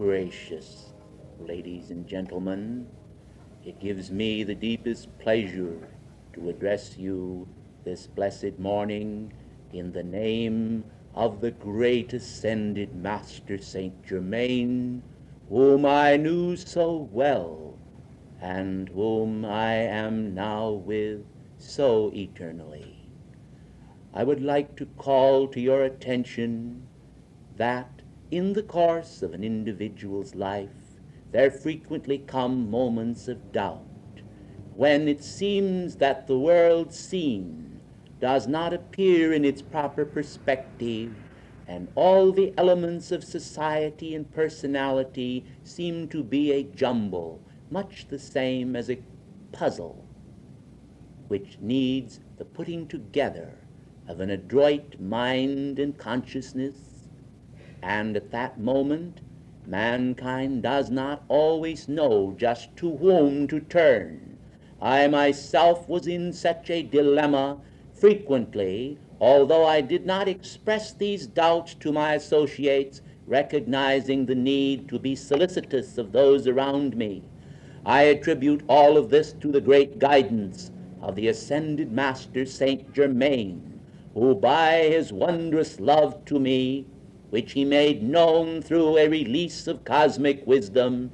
gracious, ladies and gentlemen, it gives me the deepest pleasure to address you this blessed morning in the name of the great ascended Master Saint Germain, whom I knew so well, and whom I am now with so eternally. I would like to call to your attention that in the course of an individual's life, there frequently come moments of doubt, when it seems that the world scene does not appear in its proper perspective, and all the elements of society and personality seem to be a jumble, much the same as a puzzle, which needs the putting together of an adroit mind and consciousness. And at that moment, mankind does not always know just to whom to turn. I myself was in such a dilemma frequently, although I did not express these doubts to my associates, recognizing the need to be solicitous of those around me. I attribute all of this to the great guidance of the ascended Master Saint Germain, who by his wondrous love to me, which he made known through a release of cosmic wisdom,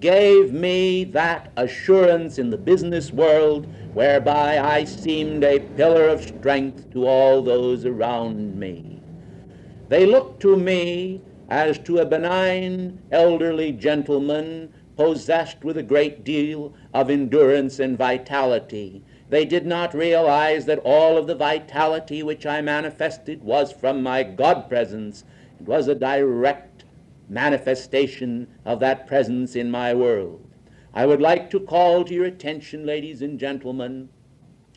gave me that assurance in the business world whereby I seemed a pillar of strength to all those around me. They looked to me as to a benign elderly gentleman possessed with a great deal of endurance and vitality. They did not realize that all of the vitality which I manifested was from my God presence. It was a direct manifestation of that presence in my world. I would like to call to your attention, ladies and gentlemen,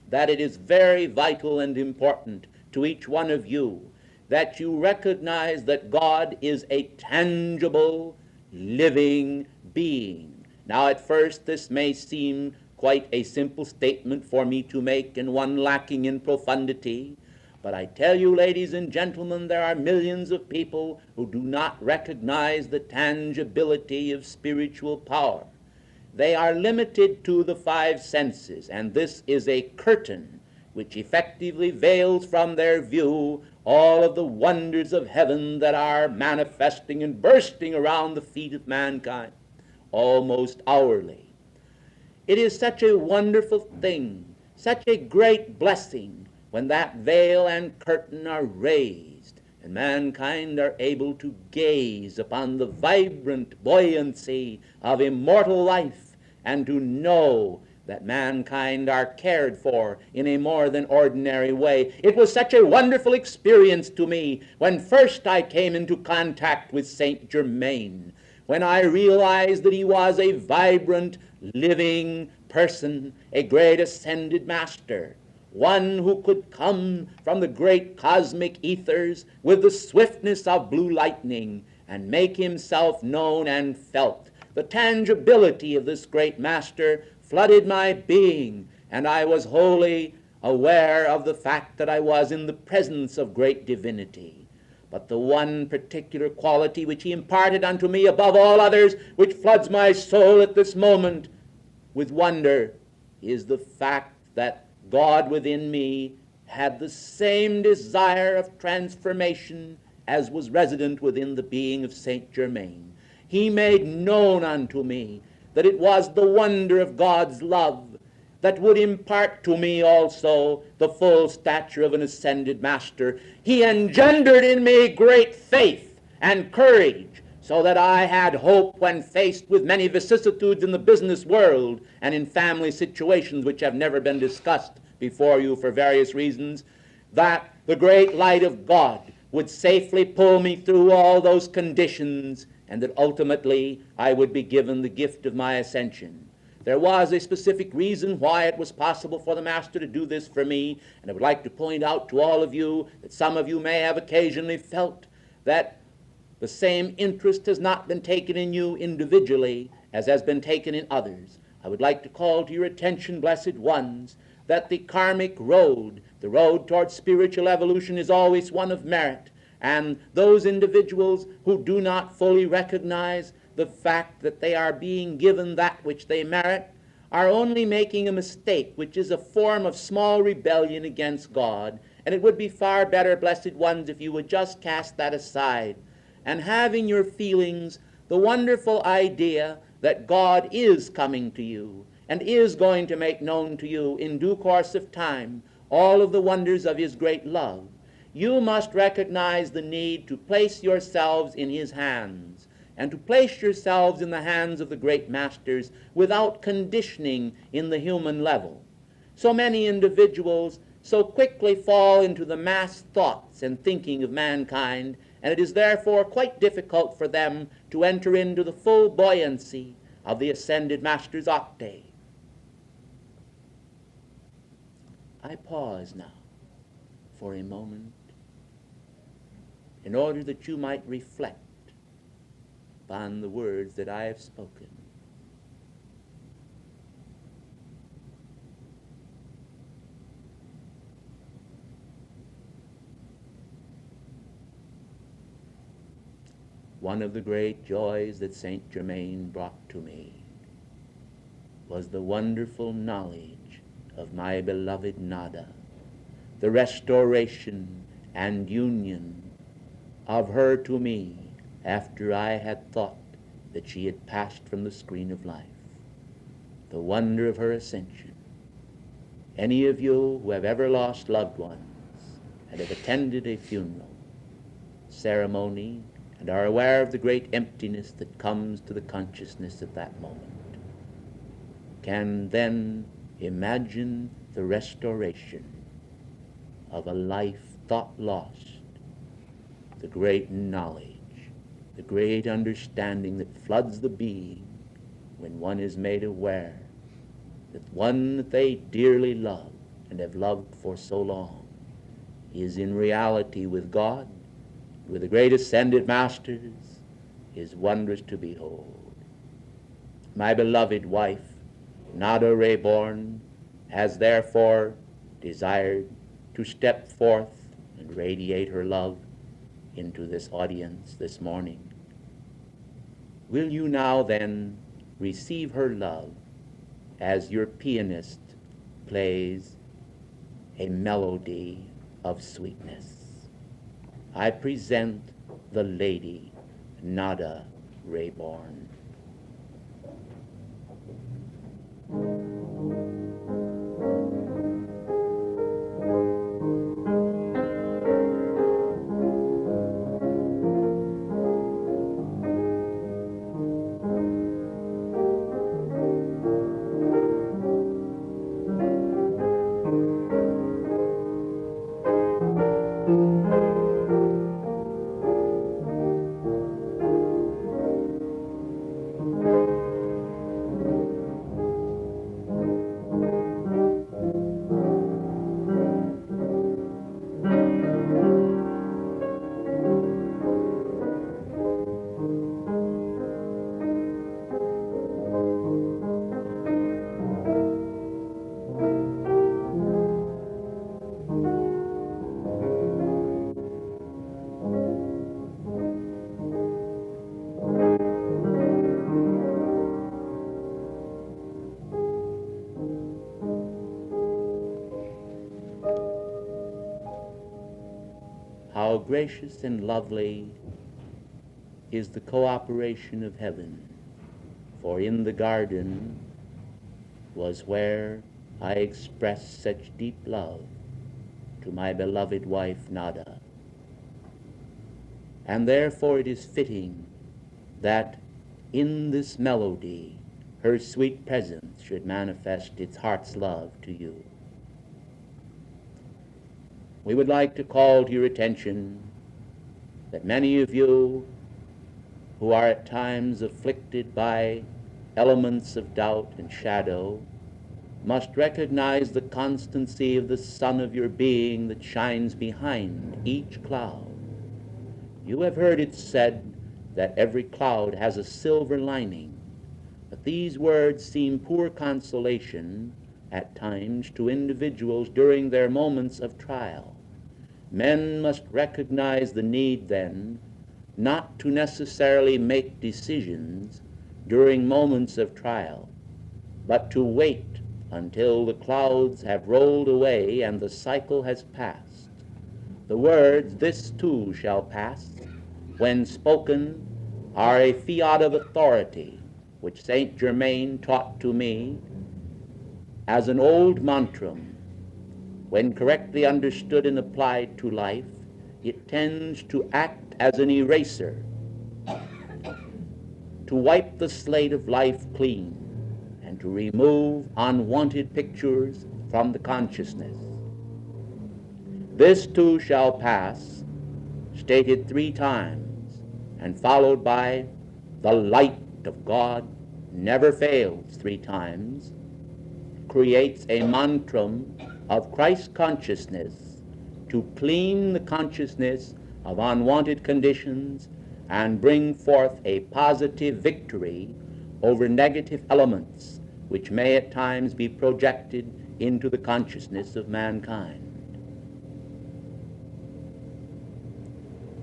that it is very vital and important to each one of you that you recognize that God is a tangible, living being. Now, at first, this may seem quite a simple statement for me to make, and one lacking in profundity. But I tell you, ladies and gentlemen, there are millions of people who do not recognize the tangibility of spiritual power. They are limited to the five senses, and this is a curtain which effectively veils from their view all of the wonders of heaven that are manifesting and bursting around the feet of mankind almost hourly. It is such a wonderful thing, such a great blessing, when that veil and curtain are raised and mankind are able to gaze upon the vibrant buoyancy of immortal life and to know that mankind are cared for in a more than ordinary way. It was such a wonderful experience to me when first I came into contact with Saint Germain, when I realized that he was a vibrant, living person, a great ascended master, one who could come from the great cosmic ethers with the swiftness of blue lightning and make himself known and felt. The tangibility of this great master flooded my being, and I was wholly aware of the fact that I was in the presence of great divinity. But the one particular quality which he imparted unto me above all others, which floods my soul at this moment with wonder, is the fact that God within me had the same desire of transformation as was resident within the being of Saint Germain. He made known unto me that it was the wonder of God's love that would impart to me also the full stature of an ascended master. He engendered in me great faith and courage, so that I had hope when faced with many vicissitudes in the business world and in family situations which have never been discussed before you for various reasons, that the great light of God would safely pull me through all those conditions, and that ultimately I would be given the gift of my ascension. There was a specific reason why it was possible for the Master to do this for me, and I would like to point out to all of you that some of you may have occasionally felt that the same interest has not been taken in you individually as has been taken in others. I would like to call to your attention, blessed ones, that the karmic road, the road towards spiritual evolution, is always one of merit. And those individuals who do not fully recognize the fact that they are being given that which they merit are only making a mistake, which is a form of small rebellion against God. And it would be far better, blessed ones, if you would just cast that aside and have in your feelings the wonderful idea that God is coming to you and is going to make known to you in due course of time all of the wonders of his great love. You must recognize the need to place yourselves in his hands and to place yourselves in the hands of the great masters without conditioning in the human level. So many individuals so quickly fall into the mass thoughts and thinking of mankind, and it is therefore quite difficult for them to enter into the full buoyancy of the ascended master's octave. I pause now for a moment in order that you might reflect upon the words that I have spoken. One of the great joys that Saint Germain brought to me was the wonderful knowledge of my beloved Nada, the restoration and union of her to me after I had thought that she had passed from the screen of life, the wonder of her ascension. Any of you who have ever lost loved ones and have attended a funeral ceremony and are aware of the great emptiness that comes to the consciousness at that moment can then imagine the restoration of a life thought lost, the great knowledge, the great understanding that floods the being when one is made aware that one that they dearly love and have loved for so long is in reality with God, with the great ascended masters, is wondrous to behold. My beloved wife, Nada Rayborn, has therefore desired to step forth and radiate her love into this audience this morning. Will you now then receive her love as your pianist plays a melody of sweetness? I present the Lady Nada Rayborn. How gracious and lovely is the cooperation of heaven, for in the garden was where I expressed such deep love to my beloved wife Nada. And therefore it is fitting that in this melody her sweet presence should manifest its heart's love to you. We would like to call to your attention that many of you who are at times afflicted by elements of doubt and shadow must recognize the constancy of the sun of your being that shines behind each cloud. You have heard it said that every cloud has a silver lining, but these words seem poor consolation at times to individuals during their moments of trial. Men must recognize the need then not to necessarily make decisions during moments of trial, but to wait until the clouds have rolled away and the cycle has passed. The words, "this too shall pass," when spoken, are a fiat of authority which Saint Germain taught to me as an old mantram. When correctly understood and applied to life, it tends to act as an eraser, to wipe the slate of life clean and to remove unwanted pictures from the consciousness. This too shall pass, stated 3 times, and followed by the light of God never fails 3 times, creates a mantram of Christ consciousness to clean the consciousness of unwanted conditions and bring forth a positive victory over negative elements which may at times be projected into the consciousness of mankind.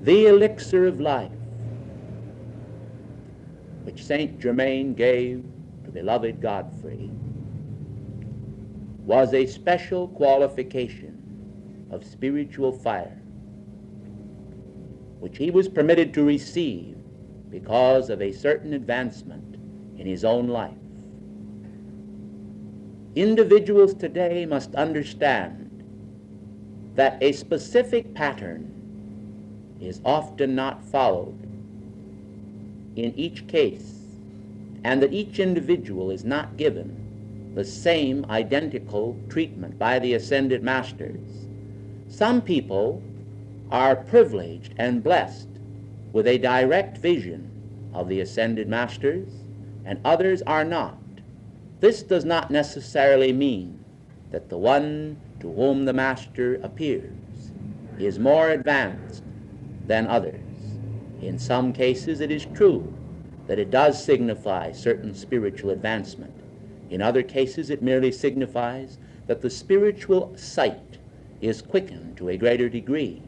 The elixir of life which Saint Germain gave to beloved Godfrey was a special qualification of spiritual fire, which he was permitted to receive because of a certain advancement in his own life. Individuals today must understand that a specific pattern is often not followed in each case, and that each individual is not given the same identical treatment by the ascended masters. Some people are privileged and blessed with a direct vision of the ascended masters, and others are not. This does not necessarily mean that the one to whom the master appears is more advanced than others. In some cases it is true that it does signify certain spiritual advancement. In other cases it merely signifies that the spiritual sight is quickened to a greater degree.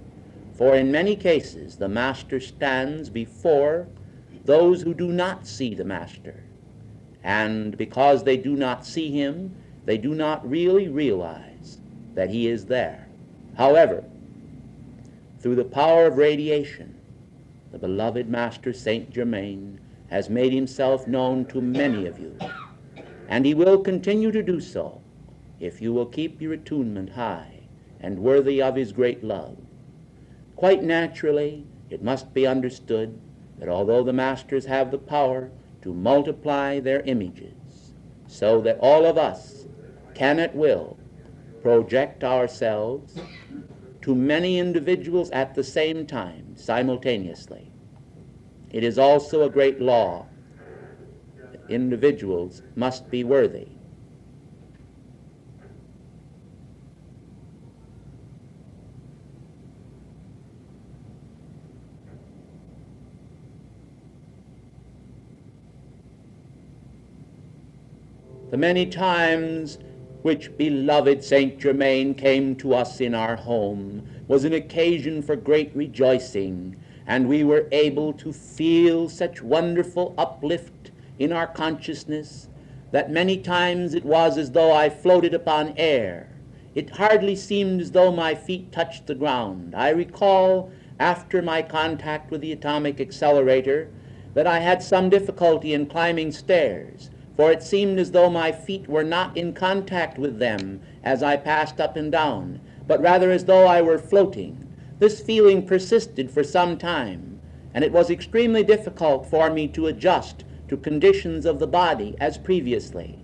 For in many cases the master stands before those who do not see the master, and because they do not see him, they do not really realize that he is there. However, through the power of radiation, the beloved Master Saint Germain has made himself known to many of you, and he will continue to do so if you will keep your attunement high and worthy of his great love. Quite naturally, it must be understood that although the masters have the power to multiply their images, so that all of us can at will project ourselves to many individuals at the same time, simultaneously, it is also a great law that individuals must be worthy. The many times which beloved Saint Germain came to us in our home was an occasion for great rejoicing, and we were able to feel such wonderful uplift in our consciousness that many times it was as though I floated upon air. It hardly seemed as though my feet touched the ground. I recall after my contact with the atomic accelerator that I had some difficulty in climbing stairs, for it seemed as though my feet were not in contact with them as I passed up and down, but rather as though I were floating. This feeling persisted for some time, and it was extremely difficult for me to adjust to conditions of the body as previously.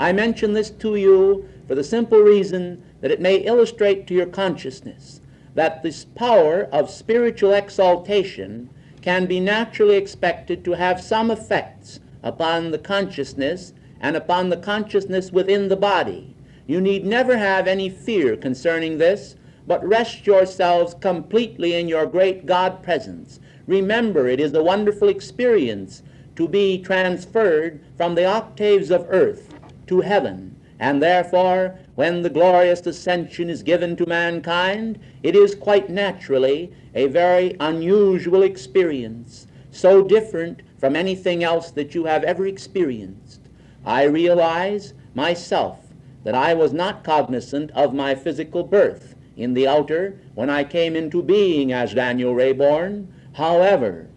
I mention this to you for the simple reason that it may illustrate to your consciousness that this power of spiritual exaltation can be naturally expected to have some effects upon the consciousness and upon the consciousness within the body. You need never have any fear concerning this, but rest yourselves completely in your great God presence. Remember, it is a wonderful experience to be transferred from the octaves of earth to heaven, And therefore, when the glorious ascension is given to mankind, it is quite naturally a very unusual experience, so different from anything else that you have ever experienced. I realize myself that I was not cognizant of my physical birth in the outer when I came into being as Daniel Rayborn. However,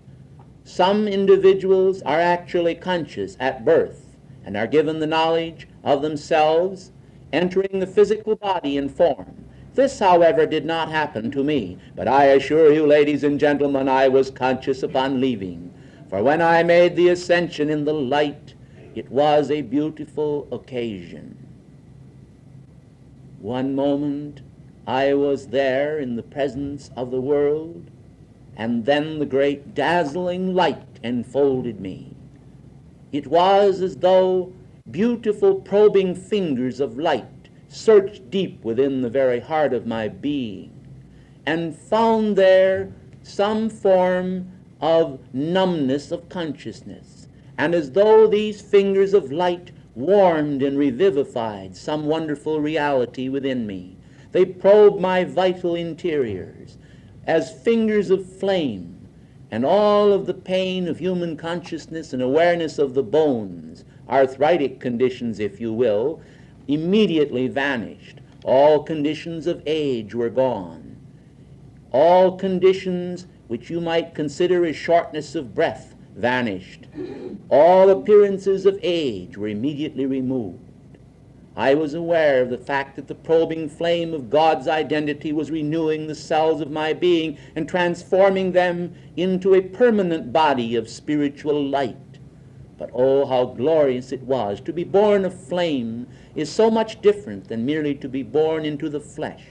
some individuals are actually conscious at birth and are given the knowledge of themselves entering the physical body in form. This, however, did not happen to me, but I assure you, ladies and gentlemen, I was conscious upon leaving. For when I made the ascension in the light, it was a beautiful occasion. One moment I was there in the presence of the world, and then the great dazzling light enfolded me. It was as though beautiful probing fingers of light searched deep within the very heart of my being and found there some form of numbness of consciousness, and as though these fingers of light warmed and revivified some wonderful reality within me. They probed my vital interiors as fingers of flame, and all of the pain of human consciousness and awareness of the bones, arthritic conditions, if you will, immediately vanished. All conditions of age were gone. All conditions which you might consider as shortness of breath vanished. All appearances of age were immediately removed. I was aware of the fact that the probing flame of God's identity was renewing the cells of my being and transforming them into a permanent body of spiritual light. But oh, how glorious it was! To be born of flame is so much different than merely to be born into the flesh.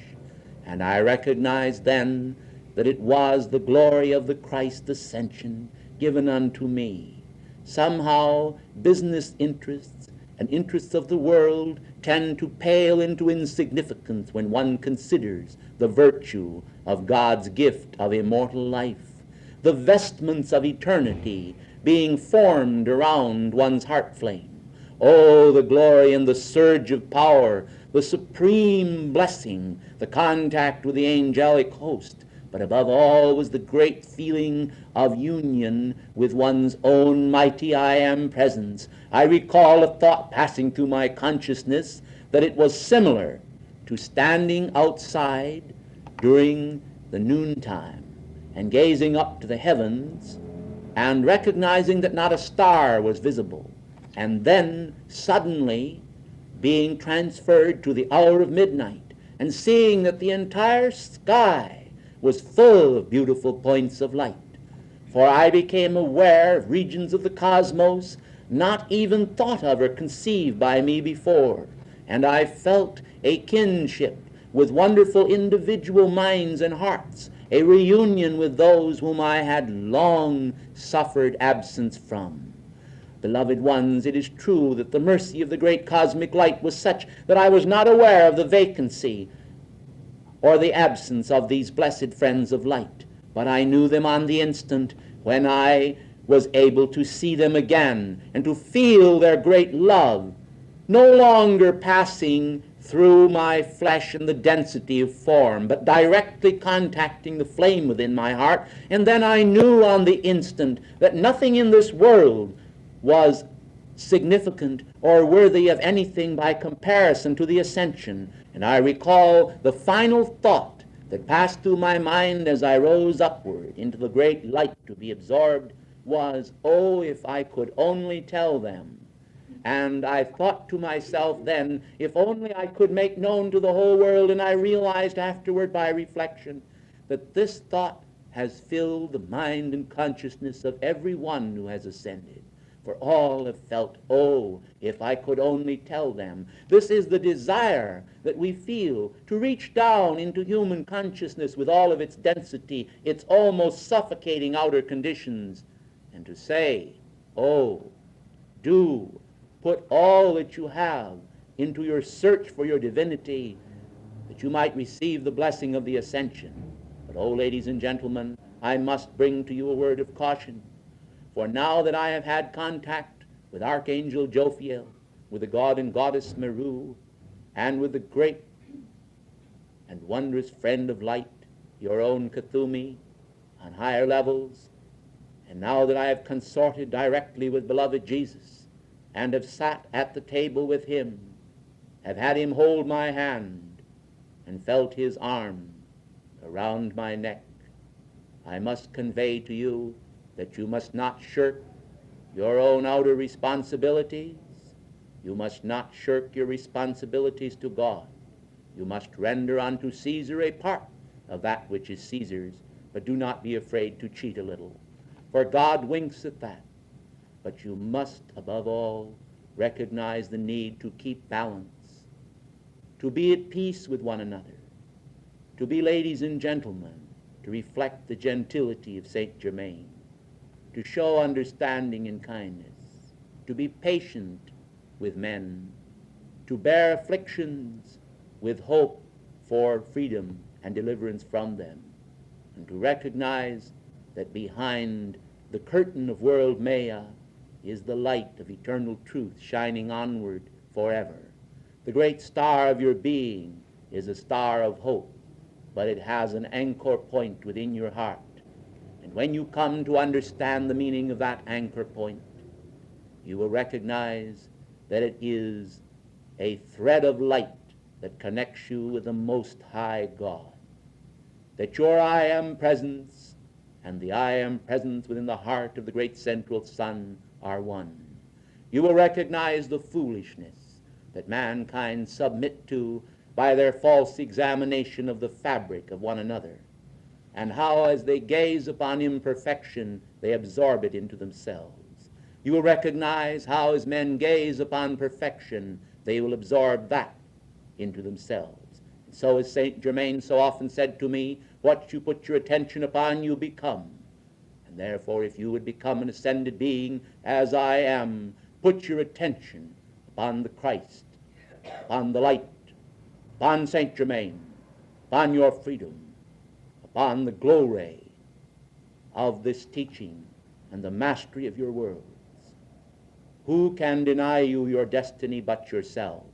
And I recognized then that it was the glory of the Christ ascension given unto me. Somehow business interests and interests of the world tend to pale into insignificance when one considers the virtue of God's gift of immortal life, the vestments of eternity being formed around one's heart flame. Oh, the glory and the surge of power, the supreme blessing, the contact with the angelic host, but above all was the great feeling of union with one's own mighty I Am presence. I recall a thought passing through my consciousness that it was similar to standing outside during the noontime and gazing up to the heavens and recognizing that not a star was visible, and then suddenly being transferred to the hour of midnight and seeing that the entire sky was full of beautiful points of light. For I became aware of regions of the cosmos not even thought of or conceived by me before, and I felt a kinship with wonderful individual minds and hearts, a reunion with those whom I had long suffered absence from. Beloved ones, it is true that the mercy of the great cosmic light was such that I was not aware of the vacancy or the absence of these blessed friends of light, but I knew them on the instant when I was able to see them again and to feel their great love, no longer passing through my flesh and the density of form, but directly contacting the flame within my heart. And then I knew on the instant that nothing in this world was significant or worthy of anything by comparison to the ascension. And I recall the final thought that passed through my mind as I rose upward into the great light to be absorbed was, oh, if I could only tell them. And I thought to myself then, if only I could make known to the whole world. And I realized afterward by reflection that this thought has filled the mind and consciousness of every one who has ascended. For all have felt, oh, if I could only tell them. This is the desire that we feel, to reach down into human consciousness with all of its density, its almost suffocating outer conditions, and to say, oh, do put all that you have into your search for your divinity, that you might receive the blessing of the ascension. But, oh, ladies and gentlemen, I must bring to you a word of caution. For now that I have had contact with Archangel Jophiel, with the god and goddess Meru, and with the great and wondrous friend of light, your own Cthulhu, on higher levels. And now that I have consorted directly with beloved Jesus, and have sat at the table with him, have had him hold my hand, and felt his arm around my neck, I must convey to you that you must not shirk your own outer responsibilities. You must not shirk your responsibilities to God. You must render unto Caesar a part of that which is Caesar's, but do not be afraid to cheat a little, for God winks at that. But you must, above all, recognize the need to keep balance, to be at peace with one another, to be ladies and gentlemen, to reflect the gentility of Saint Germain, to show understanding and kindness, to be patient with men, to bear afflictions with hope for freedom and deliverance from them, and to recognize that behind the curtain of world Maya is the light of eternal truth shining onward forever. The great star of your being is a star of hope, but it has an anchor point within your heart. And when you come to understand the meaning of that anchor point, you will recognize that it is a thread of light that connects you with the Most High God. That your I am presence and the I am presence within the heart of the great central sun are one. You will recognize the foolishness that mankind submit to by their false examination of the fabric of one another, and how as they gaze upon imperfection they absorb it into themselves. You will recognize how as men gaze upon perfection they will absorb that into themselves. And so as Saint Germain so often said to me, what you put your attention upon you become. And therefore if you would become an ascended being as I am, put your attention upon the Christ, upon the light, upon Saint Germain, upon your freedom, upon the glory of this teaching and the mastery of your worlds. Who can deny you your destiny but yourselves?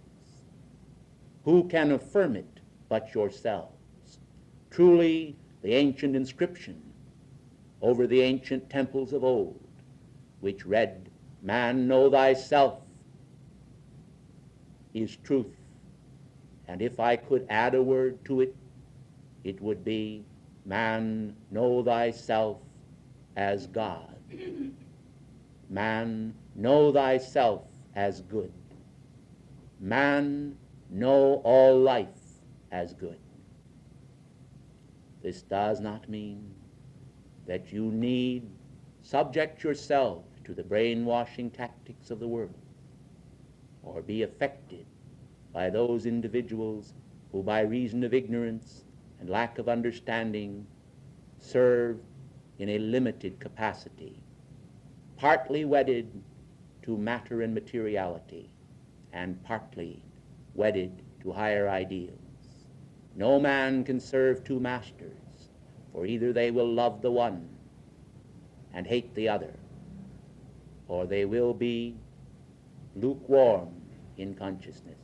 Who can affirm it but yourselves? Truly, the ancient inscription over the ancient temples of old, which read, "Man, know thyself," is truth. And if I could add a word to it, it would be, "Man, know thyself as God." Man, know thyself as good. Man, know all life as good. This does not mean that you need subject yourself to the brainwashing tactics of the world, or be affected by those individuals who by reason of ignorance and lack of understanding serve in a limited capacity, partly wedded to matter and materiality, and partly wedded to higher ideals. No man can serve two masters, for either they will love the one and hate the other, or they will be lukewarm in consciousness.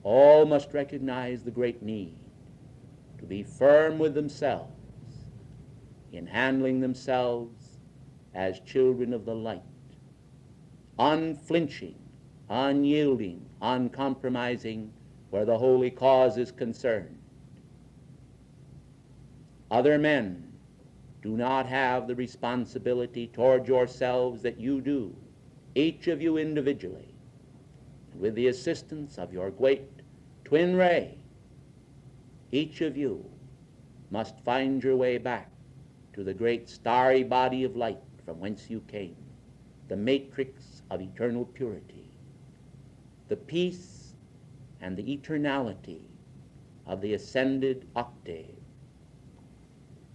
All must recognize the great need to be firm with themselves in handling themselves as children of the light, unflinching, unyielding, uncompromising where the holy cause is concerned. Other men do not have the responsibility toward yourselves that you do, each of you individually, and with the assistance of your great twin ray. Each of you must find your way back to the great starry body of light from whence you came, the matrix of eternal purity, the peace and the eternality of the ascended octave.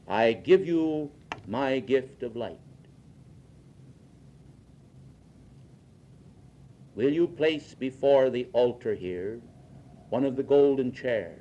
I give you my gift of light. Will you place before the altar here one of the golden chairs?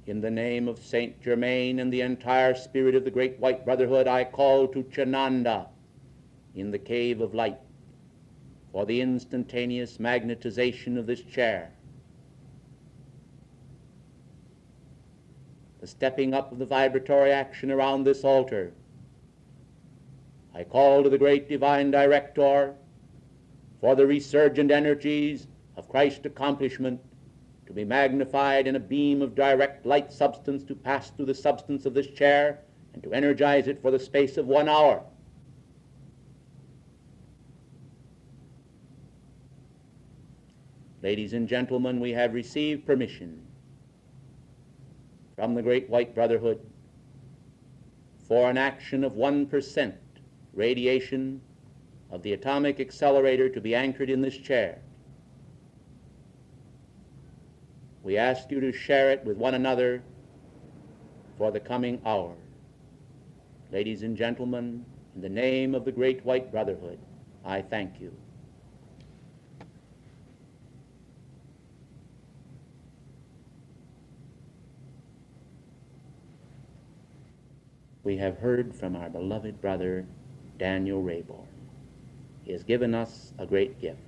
In the name of Saint Germain and the entire spirit of the Great White Brotherhood, I call to Chananda in the Cave of Light for the instantaneous magnetization of this chair, the stepping up of the vibratory action around this altar. I call to the great divine director for the resurgent energies of Christ's accomplishment to be magnified in a beam of direct light substance to pass through the substance of this chair and to energize it for the space of 1 hour. Ladies and gentlemen, we have received permission from the Great White Brotherhood for an action of 1% radiation of the atomic accelerator to be anchored in this chair. We ask you to share it with one another for the coming hour. Ladies and gentlemen, in the name of the Great White Brotherhood, I thank you. We have heard from our beloved brother, Daniel Rayborn. He has given us a great gift.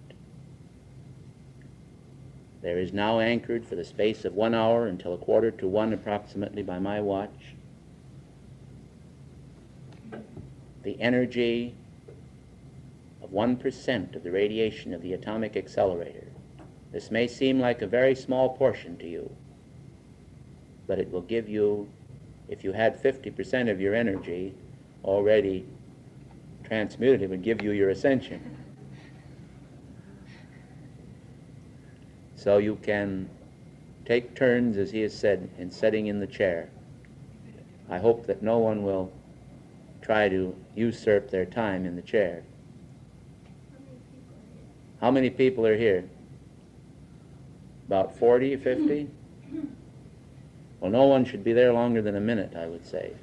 There is now anchored for the space of 1 hour until 1:15 approximately by my watch, the energy of 1% of the radiation of the atomic accelerator. This may seem like a very small portion to you, but it will give you, if you had 50% of your energy already transmuted, it would give you your ascension. So you can take turns, as he has said, in sitting in the chair. I hope that no one will try to usurp their time in the chair. How many people are here? About 40, 50? Well, no one should be there longer than a minute, I would say.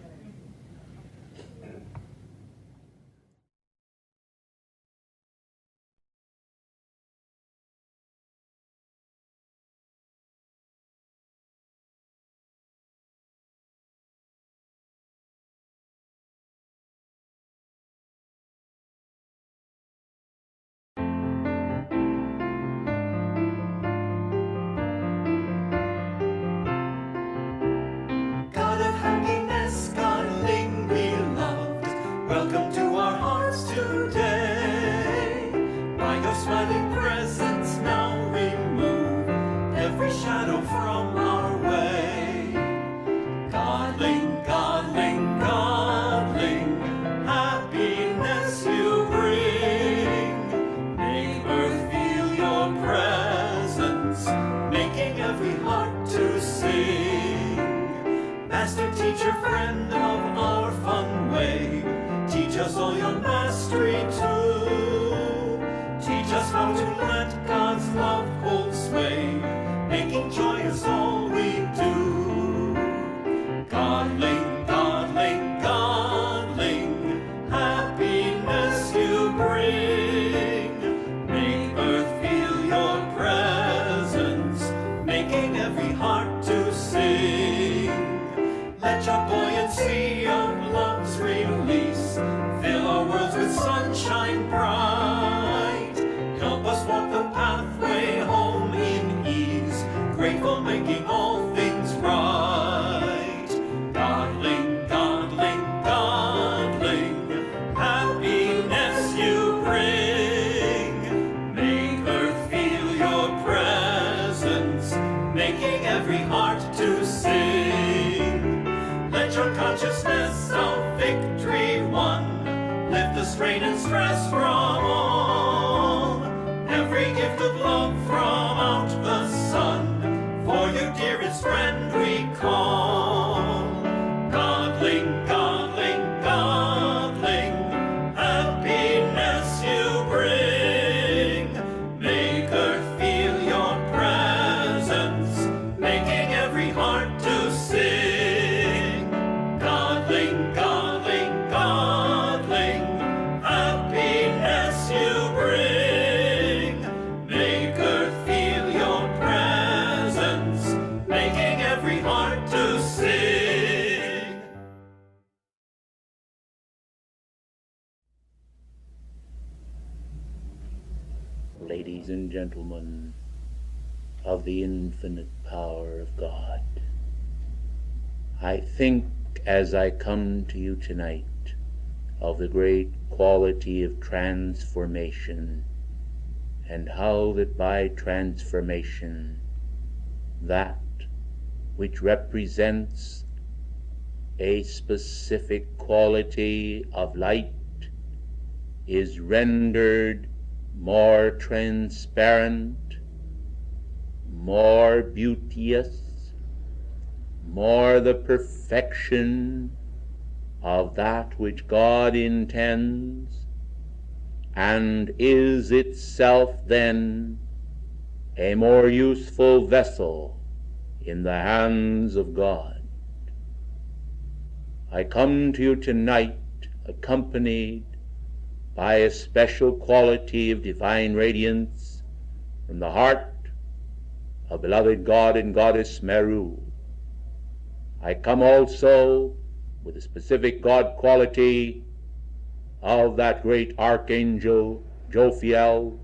God of happiness, God Ling beloved, welcome to our hearts today. By your smiling presence now remove every shadow from our way. God Ling, God Ling, God Ling, happiness you bring. Make earth feel your presence, making every heart to sing. Master, teacher, friend of our fun way, teach us all your mastery too. Teach us how to let God's love hold sway, making joyous all we do. God Ling, God Ling, God Ling, happiness you bring. Make earth feel your presence, making every heart to sing. Let your buoyancy of love's release fill our worlds with sunshine bright. Help us walk the pathway home in ease, grateful, making all things right. God Ling, God Ling, God Ling, happiness you bring. Make earth feel your presence, making every heart to sing. Let your consciousness of victory won lift the strain and stress from all. Every gift of love from out the sun, for your dearest friend we call. God Ling, God Ling, God Ling, happiness you bring. Make earth feel your presence, making every heart to sing. God Ling, God Ling, God Ling, happiness you bring. Make and gentlemen, of the infinite power of God. I think as I come to you tonight of the great quality of transformation, and how that by transformation that which represents a specific quality of light is rendered more transparent, more beauteous, more the perfection of that which God intends, and is itself then a more useful vessel in the hands of God. I come to you tonight accompanied by a special quality of divine radiance from the heart of beloved God and Goddess Meru. I come also with a specific God quality of that great archangel Jophiel.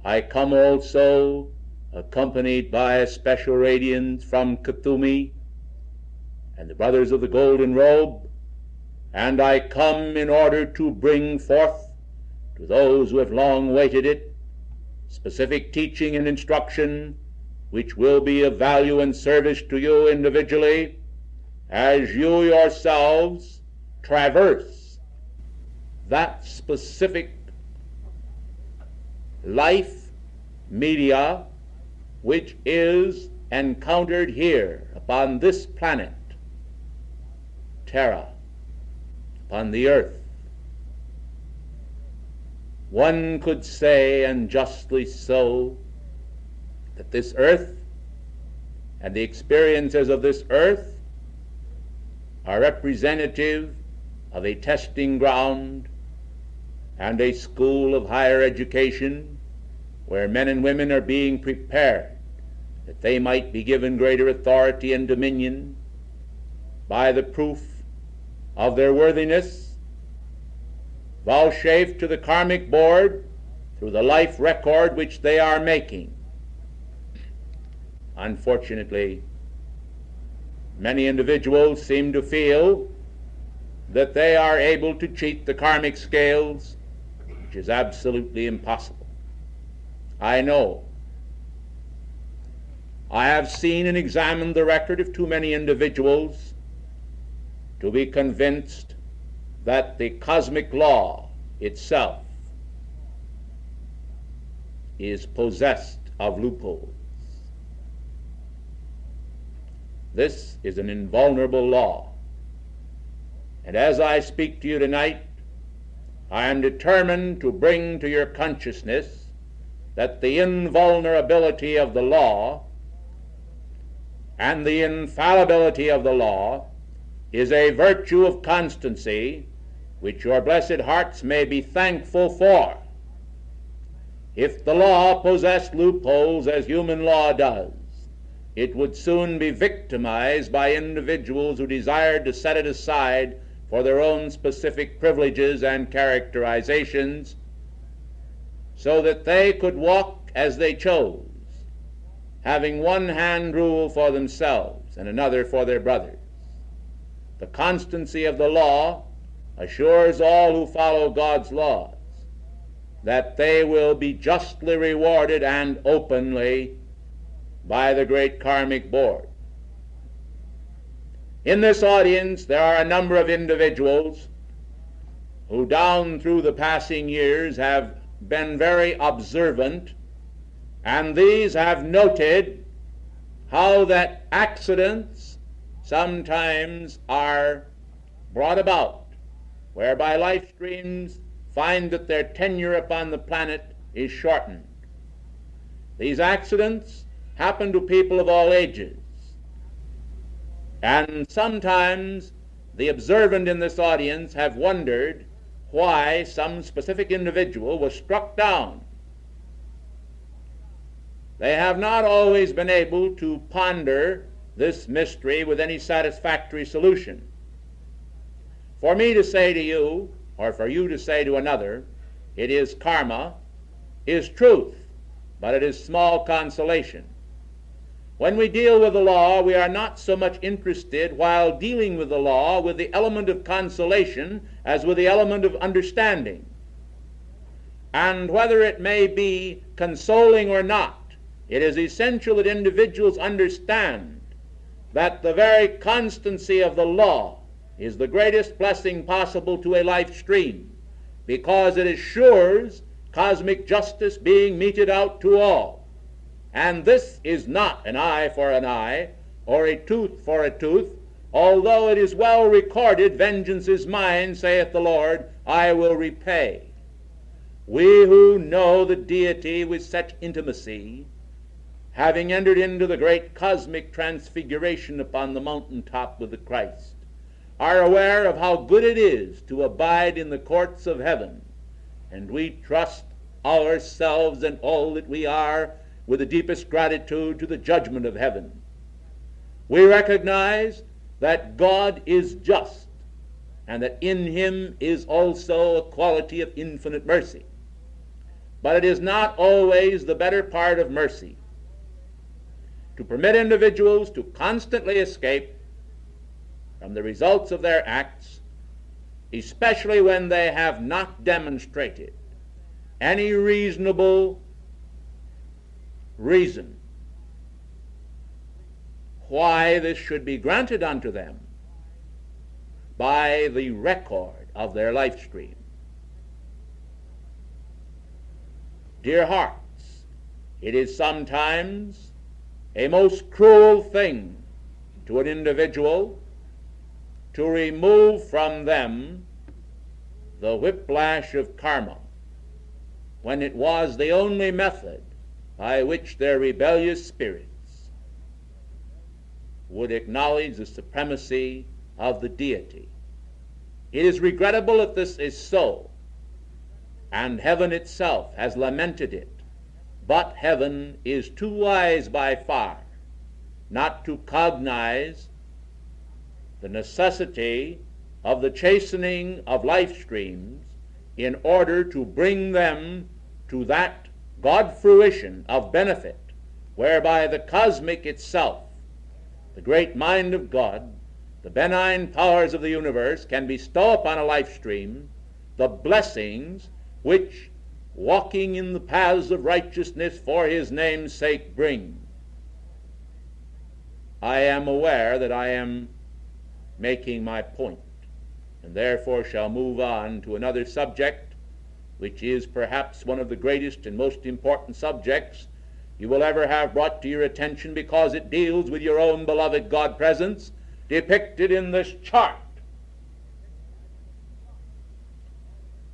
I come also accompanied by a special radiance from Cthulhu and the brothers of the golden robe, and I come in order to bring forth to those who have long waited it specific teaching and instruction which will be of value and service to you individually as you yourselves traverse that specific life media which is encountered here upon this planet, Terra, upon the earth. One could say, and justly so, that this earth and the experiences of this earth are representative of a testing ground and a school of higher education where men and women are being prepared that they might be given greater authority and dominion by the proof of their worthiness vouchsafed to the karmic board through the life record which they are making. Unfortunately, many individuals seem to feel that they are able to cheat the karmic scales, which is absolutely impossible. I know. I have seen and examined the record of too many individuals to be convinced that the cosmic law itself is possessed of loopholes. This is an invulnerable law. And as I speak to you tonight, I am determined to bring to your consciousness that the invulnerability of the law and the infallibility of the law is a virtue of constancy which your blessed hearts may be thankful for. If the law possessed loopholes as human law does, it would soon be victimized by individuals who desired to set it aside for their own specific privileges and characterizations so that they could walk as they chose, having one hand rule for themselves and another for their brothers. The constancy of the law assures all who follow God's laws that they will be justly rewarded and openly by the great karmic board. In this audience, there are a number of individuals who down through the passing years have been very observant, and these have noted how that accidents sometimes are brought about, whereby life streams find that their tenure upon the planet is shortened. These accidents happen to people of all ages, and sometimes the observant in this audience have wondered why some specific individual was struck down. They have not always been able to ponder this mystery with any satisfactory solution. For me to say to you, or for you to say to another, it is karma, is truth, but it is small consolation. When we deal with the law, we are not so much interested while dealing with the law with the element of consolation as with the element of understanding. And whether it may be consoling or not, it is essential that individuals understand that the very constancy of the law is the greatest blessing possible to a life stream, because it assures cosmic justice being meted out to all. And this is not an eye for an eye, or a tooth for a tooth, although it is well recorded, vengeance is mine, saith the Lord, I will repay. We who know the deity with such intimacy, having entered into the great cosmic transfiguration upon the mountaintop with the Christ, are aware of how good it is to abide in the courts of heaven, and we trust ourselves and all that we are with the deepest gratitude to the judgment of heaven. We recognize that God is just, and that in him is also a quality of infinite mercy. But it is not always the better part of mercy to permit individuals to constantly escape from the results of their acts, especially when they have not demonstrated any reasonable reason why this should be granted unto them by the record of their life stream. Dear hearts, it is sometimes a most cruel thing to an individual to remove from them the whiplash of karma, when it was the only method by which their rebellious spirits would acknowledge the supremacy of the deity. It is regrettable that this is so, and heaven itself has lamented it, but heaven is too wise by far not to cognize the necessity of the chastening of life streams in order to bring them to that God fruition of benefit, whereby the cosmic itself, the great mind of God, the benign powers of the universe, can bestow upon a life stream the blessings which walking in the paths of righteousness for his name's sake bring. I am aware that I am making my point, and therefore shall move on to another subject, which is perhaps one of the greatest and most important subjects you will ever have brought to your attention, because it deals with your own beloved God presence depicted in this chart.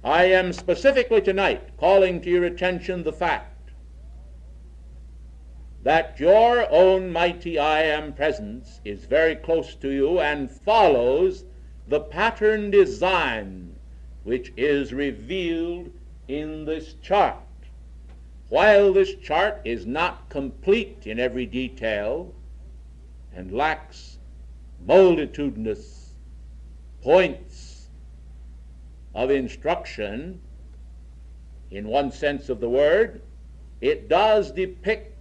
I am specifically tonight calling to your attention the fact that your own mighty I Am presence is very close to you and follows the pattern design which is revealed in this chart. While this chart is not complete in every detail and lacks multitudinous points of instruction in one sense of the word, it does depict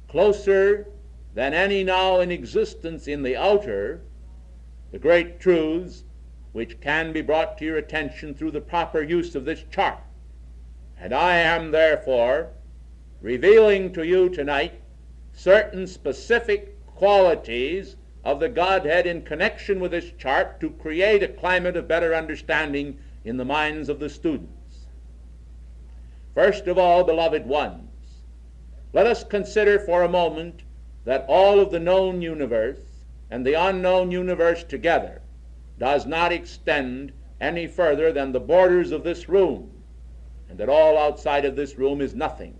closer than any now in existence in the outer the great truths which can be brought to your attention through the proper use of this chart. And I am therefore revealing to you tonight certain specific qualities of the Godhead in connection with this chart to create a climate of better understanding in the minds of the students. First of all, beloved ones, let us consider for a moment that all of the known universe and the unknown universe together does not extend any further than the borders of this room, and that all outside of this room is nothing.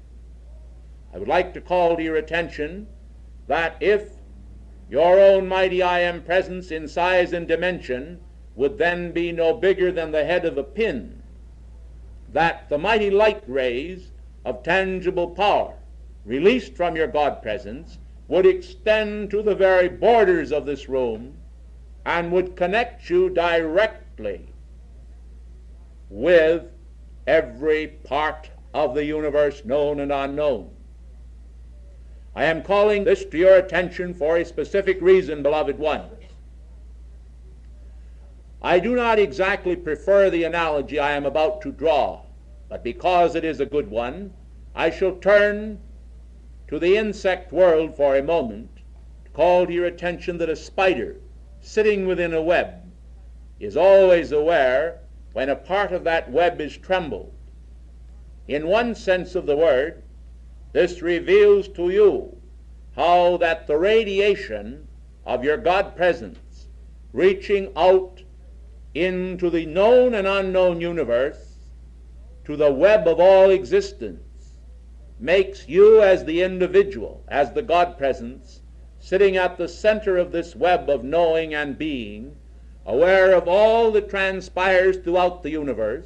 I would like to call to your attention that if your own mighty I Am presence in size and dimension would then be no bigger than the head of a pin, that the mighty light rays of tangible power released from your God presence would extend to the very borders of this room and would connect you directly with every part of the universe, known and unknown. I am calling this to your attention for a specific reason, beloved ones. I do not exactly prefer the analogy I am about to draw, but because it is a good one, I shall turn to the insect world for a moment to call to your attention that a spider sitting within a web is always aware when a part of that web is trembled. In one sense of the word, this reveals to you how that the radiation of your God presence reaching out into the known and unknown universe, to the web of all existence, makes you as the individual, as the God presence, sitting at the center of this web of knowing and being, aware of all that transpires throughout the universe,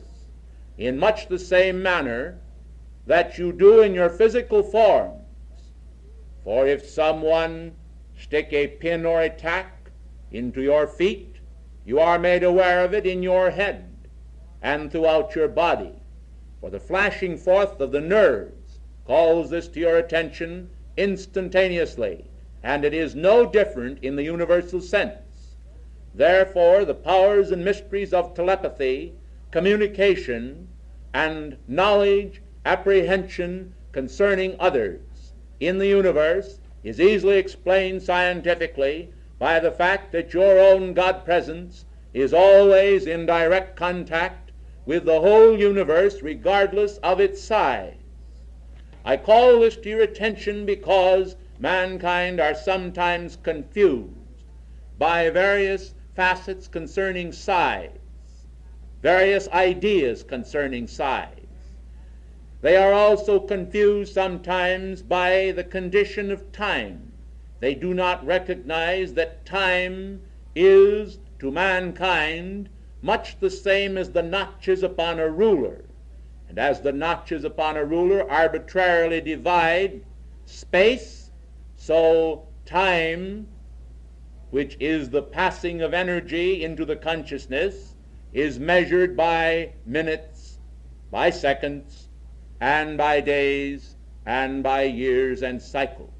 in much the same manner that you do in your physical forms. For if someone stick a pin or a tack into your feet, you are made aware of it in your head and throughout your body. For the flashing forth of the nerves calls this to your attention instantaneously, and it is no different in the universal sense. Therefore, the powers and mysteries of telepathy, communication, and knowledge, apprehension concerning others in the universe is easily explained scientifically by the fact that your own God presence is always in direct contact with the whole universe regardless of its size. I call this to your attention because mankind are sometimes confused by various facets concerning size, various ideas concerning size. They are also confused sometimes by the condition of time. They do not recognize that time is, to mankind, much the same as the notches upon a ruler. And as the notches upon a ruler arbitrarily divide space, so time, which is the passing of energy into the consciousness, is measured by minutes, by seconds, and by days, and by years and cycles.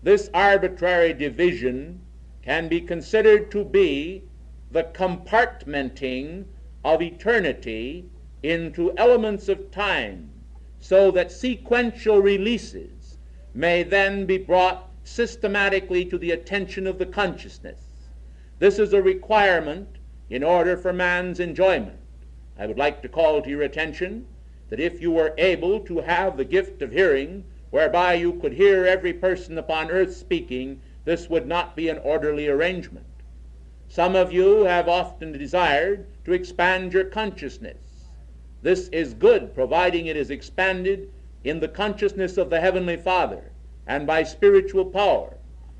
This arbitrary division can be considered to be the compartmenting of eternity into elements of time, so that sequential releases may then be brought systematically to the attention of the consciousness. This is a requirement in order for man's enjoyment. I would like to call to your attention that if you were able to have the gift of hearing, whereby you could hear every person upon earth speaking, this would not be an orderly arrangement. Some of you have often desired to expand your consciousness. This is good, providing it is expanded in the consciousness of the Heavenly Father and by spiritual power.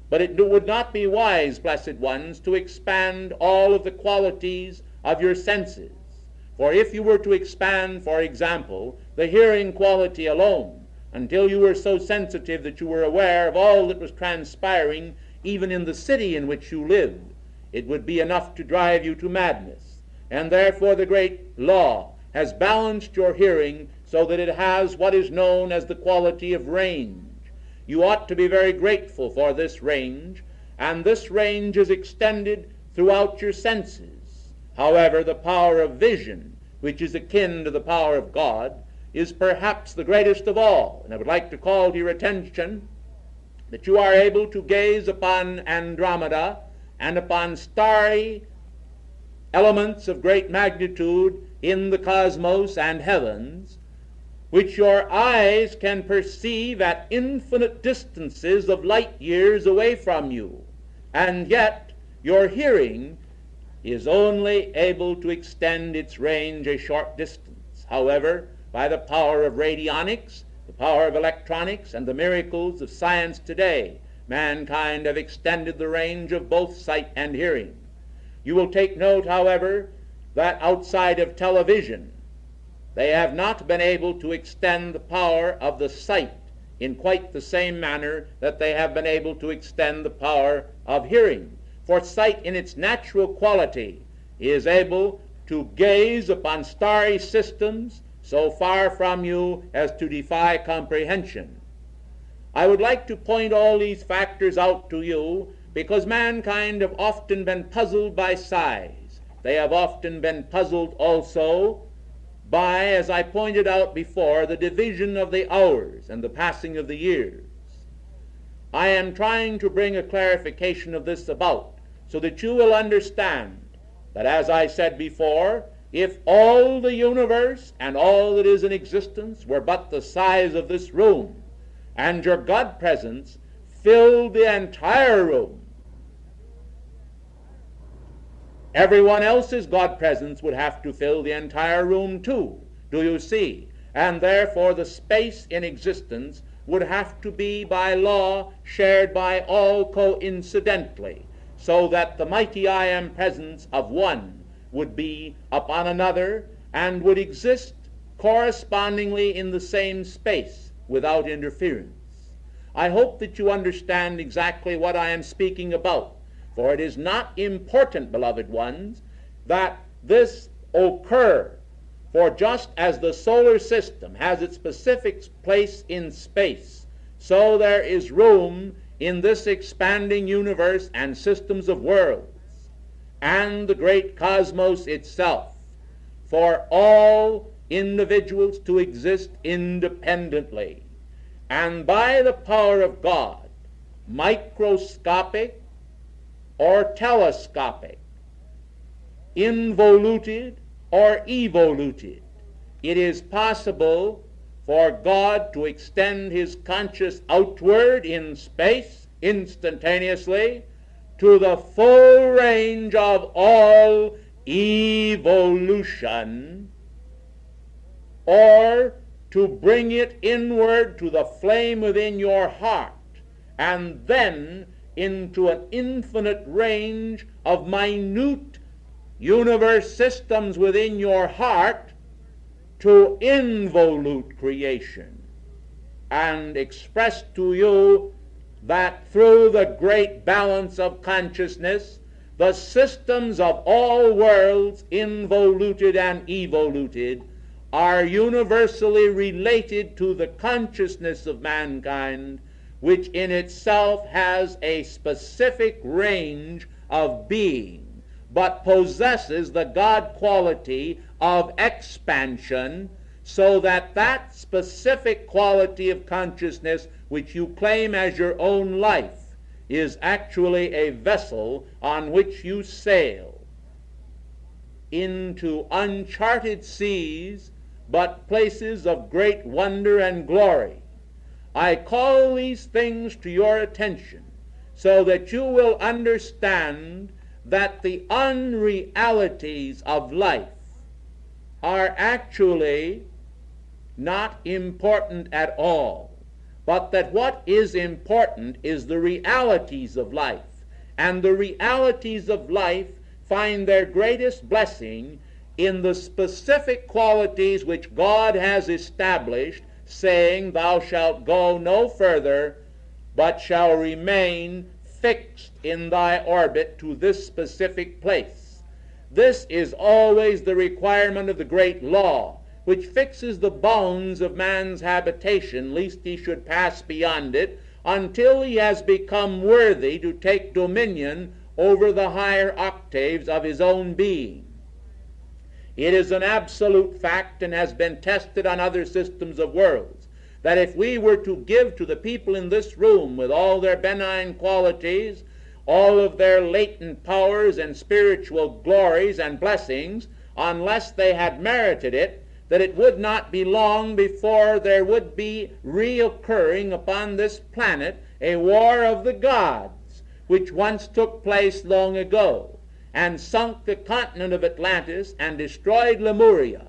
But it would not be wise, blessed ones, to expand all of the qualities of your senses. For if you were to expand, for example, the hearing quality alone, until you were so sensitive that you were aware of all that was transpiring, even in the city in which you lived, it would be enough to drive you to madness. And therefore the great law has balanced your hearing so that it has what is known as the quality of range. You ought to be very grateful for this range, and this range is extended throughout your senses. However, the power of vision, which is akin to the power of God, is perhaps the greatest of all. And I would like to call to your attention that you are able to gaze upon Andromeda and upon starry elements of great magnitude in the cosmos and heavens, which your eyes can perceive at infinite distances of light years away from you, and yet your hearing is only able to extend its range a short distance. However, by the power of radionics, the power of electronics, and the miracles of science today, mankind have extended the range of both sight and hearing. You will take note, however, that outside of television, they have not been able to extend the power of the sight in quite the same manner that they have been able to extend the power of hearing. For sight in its natural quality is able to gaze upon starry systems so far from you as to defy comprehension. I would like to point all these factors out to you because mankind have often been puzzled by size. They have often been puzzled also by, as I pointed out before, the division of the hours and the passing of the years. I am trying to bring a clarification of this about so that you will understand that, as I said before, if all the universe and all that is in existence were but the size of this room, and your God presence filled the entire room, everyone else's God presence would have to fill the entire room too. Do you see? And therefore the space in existence would have to be by law shared by all coincidentally, so that the mighty I am presence of one would be upon another and would exist correspondingly in the same space without interference. I hope that you understand exactly what I am speaking about, for it is not important, beloved ones, that this occur, for just as the solar system has its specific place in space, so there is room in this expanding universe and systems of worlds and the great cosmos itself for all individuals to exist independently and by the power of God, microscopic or telescopic, involuted or evoluted. It is possible for God to extend his conscious outward in space instantaneously to the full range of all evolution, or to bring it inward to the flame within your heart, and then into an infinite range of minute universe systems within your heart to involute creation, and express to you that through the great balance of consciousness, the systems of all worlds, involuted and evoluted, are universally related to the consciousness of mankind, which in itself has a specific range of being, but possesses the God quality of expansion, so that that specific quality of consciousness which you claim as your own life is actually a vessel on which you sail into uncharted seas, but places of great wonder and glory. I call these things to your attention so that you will understand that the unrealities of life are actually not important at all, but that what is important is the realities of life, and the realities of life find their greatest blessing in the specific qualities which God has established, saying, "Thou shalt go no further, but shall remain fixed in thy orbit to this specific place." This is always the requirement of the great law, which fixes the bounds of man's habitation, lest he should pass beyond it, until he has become worthy to take dominion over the higher octaves of his own being. It is an absolute fact, and has been tested on other systems of worlds, that if we were to give to the people in this room, with all their benign qualities, all of their latent powers and spiritual glories and blessings, unless they had merited it, that it would not be long before there would be reoccurring upon this planet a war of the gods, which once took place long ago, and sunk the continent of Atlantis and destroyed Lemuria.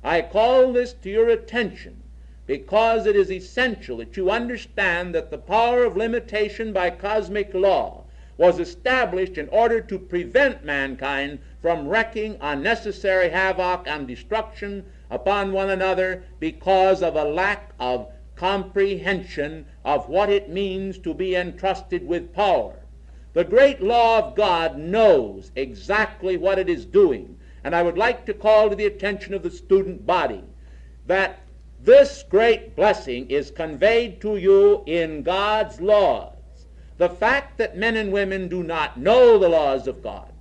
I call this to your attention because it is essential that you understand that the power of limitation by cosmic law was established in order to prevent mankind from wreaking unnecessary havoc and destruction upon one another because of a lack of comprehension of what it means to be entrusted with power. The great law of God knows exactly what it is doing, and I would like to call to the attention of the student body that this great blessing is conveyed to you in God's laws. The fact that men and women do not know the laws of God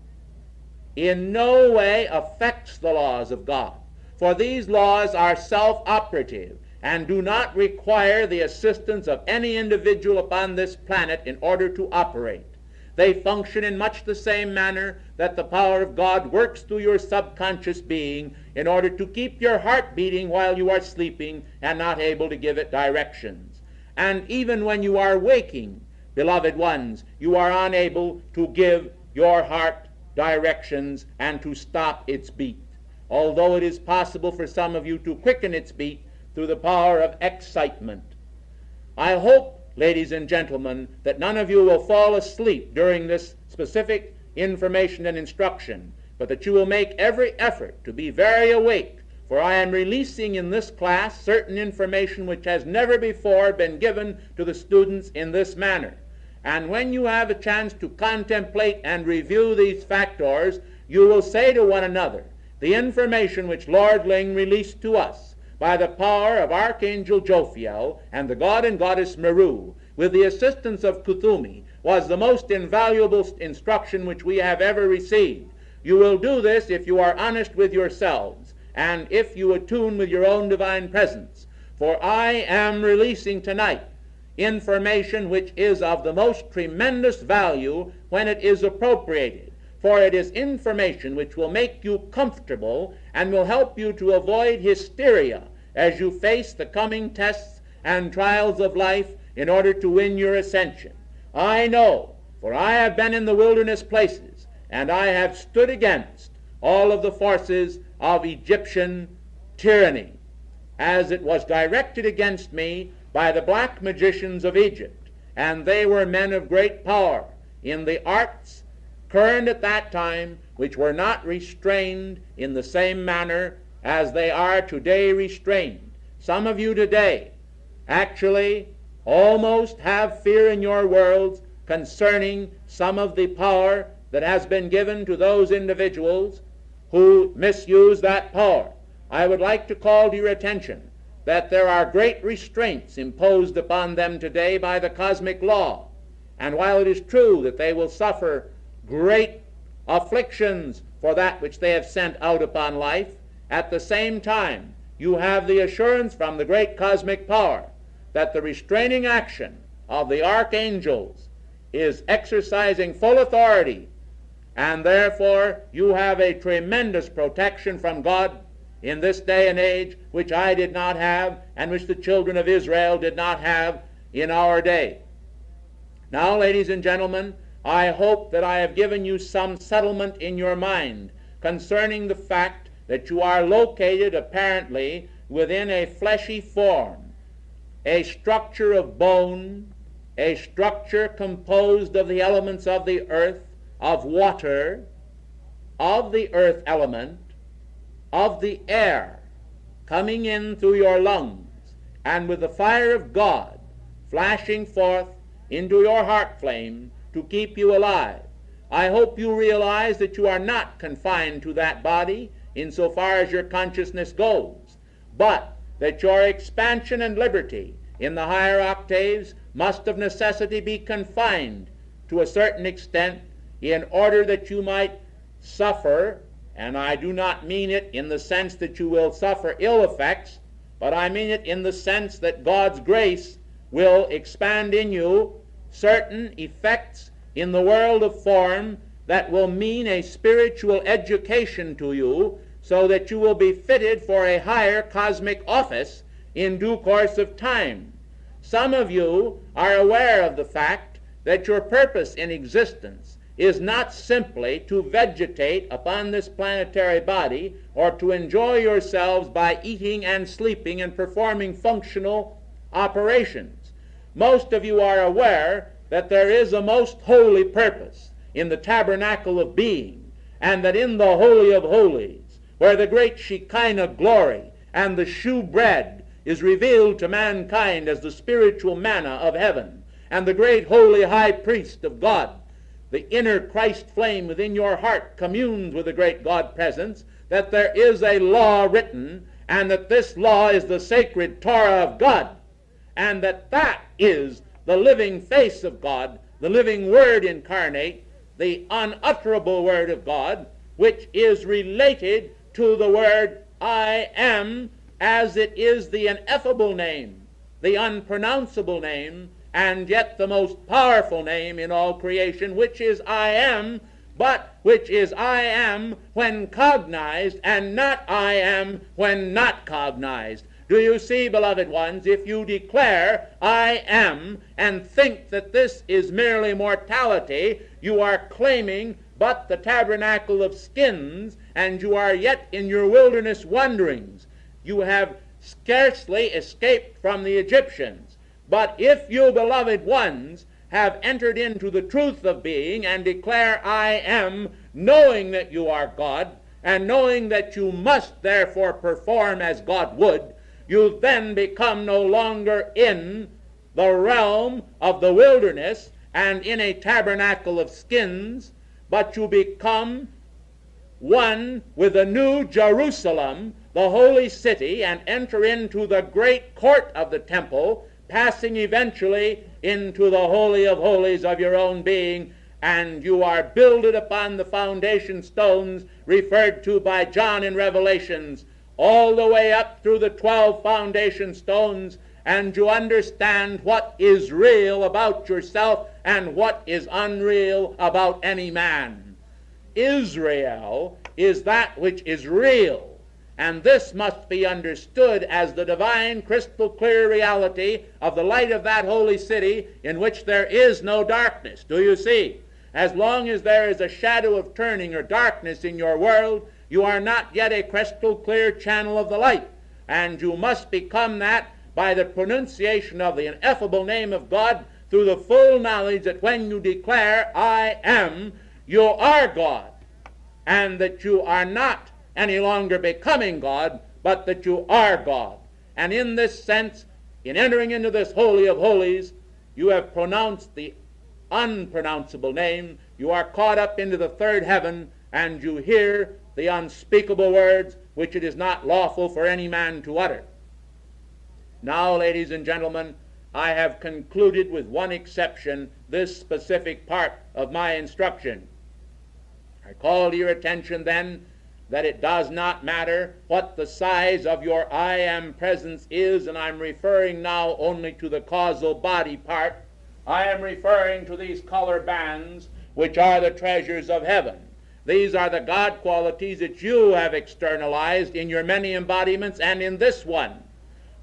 in no way affects the laws of God, for these laws are self-operative and do not require the assistance of any individual upon this planet in order to operate. They function in much the same manner that the power of God works through your subconscious being in order to keep your heart beating while you are sleeping and not able to give it directions. And even when you are waking, beloved ones, you are unable to give your heart directions and to stop its beat, although it is possible for some of you to quicken its beat through the power of excitement. I hope, ladies and gentlemen, that none of you will fall asleep during this specific information and instruction, but that you will make every effort to be very awake, for I am releasing in this class certain information which has never before been given to the students in this manner. And when you have a chance to contemplate and review these factors, you will say to one another, the information which Lord Ling released to us by the power of Archangel Jophiel and the god and goddess Meru, with the assistance of Kuthumi, was the most invaluable instruction which we have ever received. You will do this if you are honest with yourselves, and if you attune with your own divine presence. For I am releasing tonight information which is of the most tremendous value when it is appropriated, for it is information which will make you comfortable and will help you to avoid hysteria as you face the coming tests and trials of life in order to win your ascension. I know, for I have been in the wilderness places, and I have stood against all of the forces of Egyptian tyranny, as it was directed against me by the black magicians of Egypt, and they were men of great power in the arts current at that time, which were not restrained in the same manner as they are today restrained. Some of you today actually almost have fear in your worlds concerning some of the power that has been given to those individuals who misuse that power. I would like to call to your attention that there are great restraints imposed upon them today by the cosmic law. And while it is true that they will suffer great afflictions for that which they have sent out upon life, at the same time you have the assurance from the great cosmic power that the restraining action of the archangels is exercising full authority, and therefore you have a tremendous protection from God in this day and age, which I did not have, and which the children of Israel did not have in our day. Now, ladies and gentlemen, I hope that I have given you some settlement in your mind concerning the fact that you are located apparently within a fleshy form, a structure of bone, a structure composed of the elements of the earth, of water, of the earth element, of the air coming in through your lungs, and with the fire of God flashing forth into your heart flame to keep you alive. I hope you realize that you are not confined to that body insofar as your consciousness goes, but that your expansion and liberty in the higher octaves must of necessity be confined to a certain extent in order that you might suffer, and I do not mean it in the sense that you will suffer ill effects, but I mean it in the sense that God's grace will expand in you certain effects in the world of form that will mean a spiritual education to you, so that you will be fitted for a higher cosmic office in due course of time. Some of you are aware of the fact that your purpose in existence is not simply to vegetate upon this planetary body or to enjoy yourselves by eating and sleeping and performing functional operations. Most of you are aware that there is a most holy purpose in the tabernacle of being, and that in the Holy of Holies, where the great Shekinah glory and the shew bread is revealed to mankind as the spiritual manna of heaven, and the great holy high priest of God, the inner Christ flame within your heart communes with the great God presence, that there is a law written, and that this law is the sacred Torah of God, and that that is the living face of God, the living Word incarnate, the unutterable Word of God, which is related to the word I am, as it is the ineffable name, the unpronounceable name, and yet the most powerful name in all creation, which is I am, but which is I am when cognized, and not I am when not cognized. Do you see, beloved ones, if you declare I am and think that this is merely mortality, you are claiming but the tabernacle of skins, and you are yet in your wilderness wanderings. You have scarcely escaped from the Egyptians. But if you, beloved ones, have entered into the truth of being and declare I am, knowing that you are God, and knowing that you must therefore perform as God would, you then become no longer in the realm of the wilderness and in a tabernacle of skins, but you become one with the new Jerusalem, the holy city, and enter into the great court of the temple, passing eventually into the Holy of Holies of your own being, and you are builded upon the foundation stones referred to by John in Revelations, all the way up through the 12 foundation stones, and you understand what is real about yourself and what is unreal about any man. Israel is that which is real, and this must be understood as the divine crystal clear reality of the light of that holy city in which there is no darkness. Do you see? As long as there is a shadow of turning or darkness in your world, you are not yet a crystal clear channel of the light, and you must become that by the pronunciation of the ineffable name of God, through the full knowledge that when you declare I am, you are God, and that you are not any longer becoming God, but that you are God. And in this sense, in entering into this Holy of Holies, you have pronounced the unpronounceable name, you are caught up into the third heaven, and you hear the unspeakable words which it is not lawful for any man to utter. Now, ladies and gentlemen, I have concluded with one exception this specific part of my instruction. I call to your attention then that it does not matter what the size of your I am presence is, and I'm referring now only to the causal body part. I am referring to these color bands, which are the treasures of heaven. These are the God qualities that you have externalized in your many embodiments and in this one.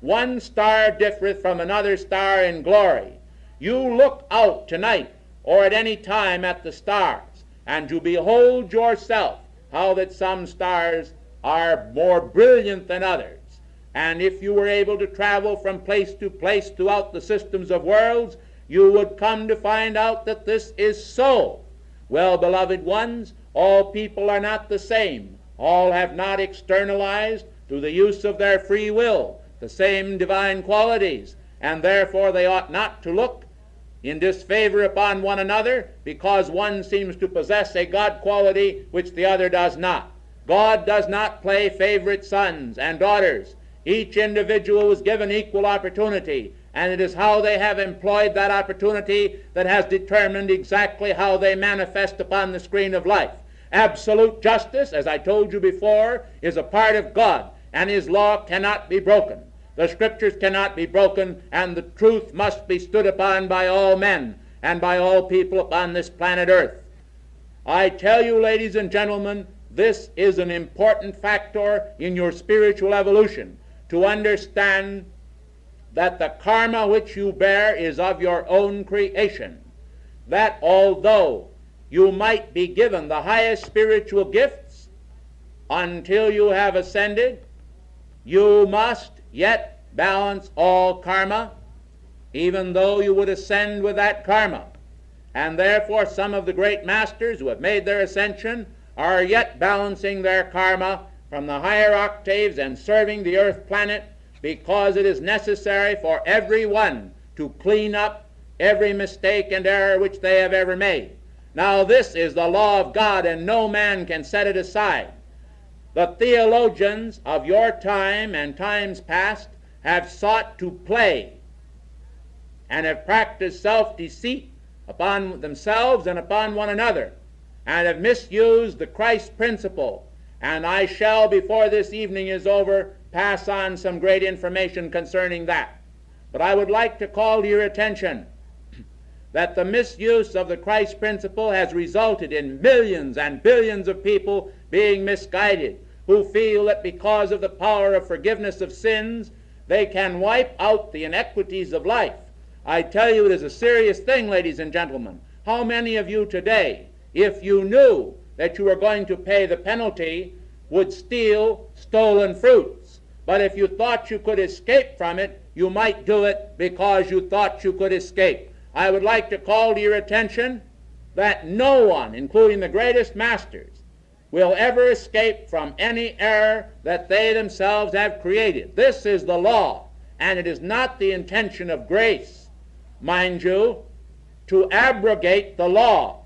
One star differeth from another star in glory. You look out tonight or at any time at the stars, and you behold yourself how that some stars are more brilliant than others. And if you were able to travel from place to place throughout the systems of worlds, you would come to find out that this is so. Well, beloved ones, all people are not the same. All have not externalized, through the use of their free will, the same divine qualities, and therefore they ought not to look in disfavor upon one another because one seems to possess a God quality which the other does not. God does not play favorite sons and daughters. Each individual was given equal opportunity, and it is how they have employed that opportunity that has determined exactly how they manifest upon the screen of life. Absolute justice, as I told you before, is a part of God, and His law cannot be broken. The Scriptures cannot be broken, and the truth must be stood upon by all men and by all people upon this planet Earth. I tell you, ladies and gentlemen, this is an important factor in your spiritual evolution, to understand that the karma which you bear is of your own creation, that although you might be given the highest spiritual gifts until you have ascended, you must yet balance all karma, even though you would ascend with that karma. And therefore some of the great masters who have made their ascension are yet balancing their karma from the higher octaves and serving the earth planet, because it is necessary for everyone to clean up every mistake and error which they have ever made. Now this is the law of God, and no man can set it aside. The theologians of your time and times past have sought to play and have practiced self-deceit upon themselves and upon one another, and have misused the Christ principle. And I shall, before this evening is over, pass on some great information concerning that. But I would like to call to your attention that the misuse of the Christ principle has resulted in millions and billions of people being misguided, who feel that because of the power of forgiveness of sins, they can wipe out the inequities of life. I tell you, it is a serious thing, ladies and gentlemen. How many of you today, if you knew that you were going to pay the penalty, would steal stolen fruits? But if you thought you could escape from it, you might do it because you thought you could escape. I would like to call to your attention that no one, including the greatest masters, will ever escape from any error that they themselves have created. This is the law, and it is not the intention of grace, mind you, to abrogate the law.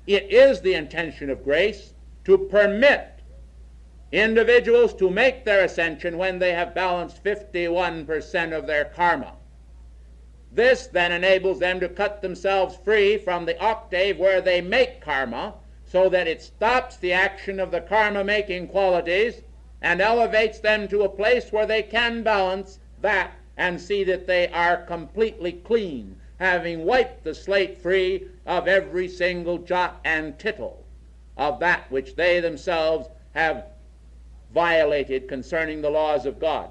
It is the intention of grace to permit individuals to make their ascension when they have balanced 51% of their karma. This then enables them to cut themselves free from the octave where they make karma, so that it stops the action of the karma-making qualities and elevates them to a place where they can balance that and see that they are completely clean, having wiped the slate free of every single jot and tittle of that which they themselves have violated concerning the laws of God.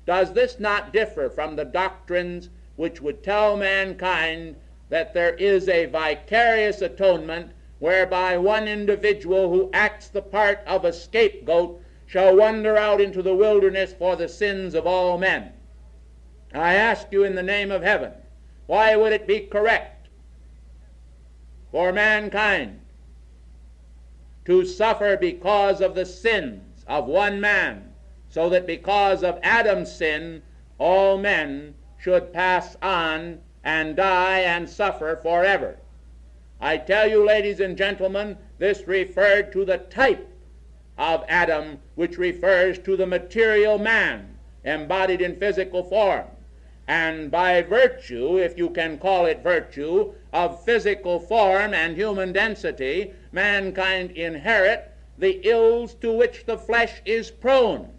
Does this not differ from the doctrines which would tell mankind that there is a vicarious atonement whereby one individual who acts the part of a scapegoat shall wander out into the wilderness for the sins of all men? I ask you in the name of heaven, why would it be correct for mankind to suffer because of the sins of one man, so that because of Adam's sin all men should pass on and die and suffer forever? I tell you, ladies and gentlemen, this referred to the type of Adam, which refers to the material man embodied in physical form. And by virtue, if you can call it virtue, of physical form and human density, mankind inherit the ills to which the flesh is prone.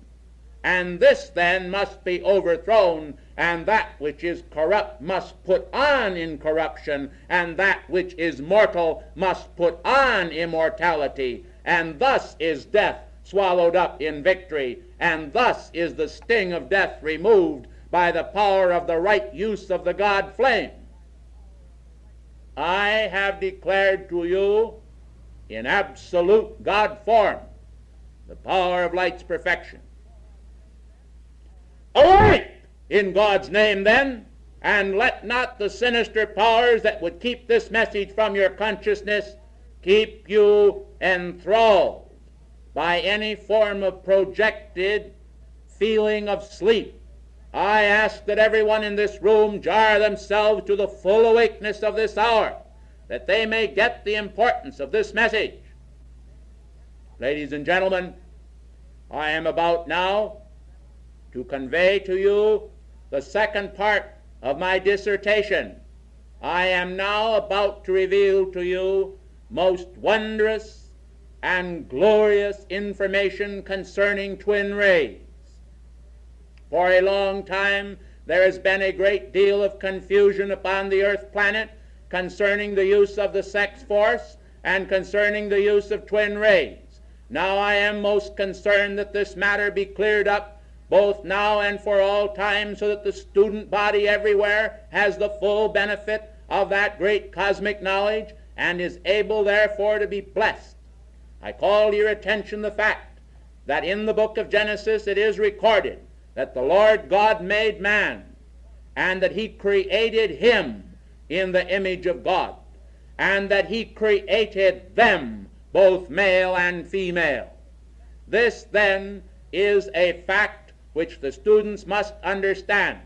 And this then must be overthrown, and that which is corrupt must put on incorruption, and that which is mortal must put on immortality. And thus is death swallowed up in victory, and thus is the sting of death removed by the power of the right use of the God flame. I have declared to you in absolute God form the power of light's perfection. Awake in God's name then, and let not the sinister powers that would keep this message from your consciousness keep you enthralled by any form of projected feeling of sleep. I ask that everyone in this room jar themselves to the full awakeness of this hour, that they may get the importance of this message. Ladies and gentlemen, I am about now to convey to you the second part of my dissertation. I am now about to reveal to you most wondrous and glorious information concerning twin rays. For a long time there has been a great deal of confusion upon the earth planet concerning the use of the sex force and concerning the use of twin rays. Now I am most concerned that this matter be cleared up both now and for all time, so that the student body everywhere has the full benefit of that great cosmic knowledge and is able therefore to be blessed. I call to your attention the fact that in the book of Genesis it is recorded that the Lord God made man, and that he created him in the image of God, and that he created them, both male and female. This then is a fact which the students must understand,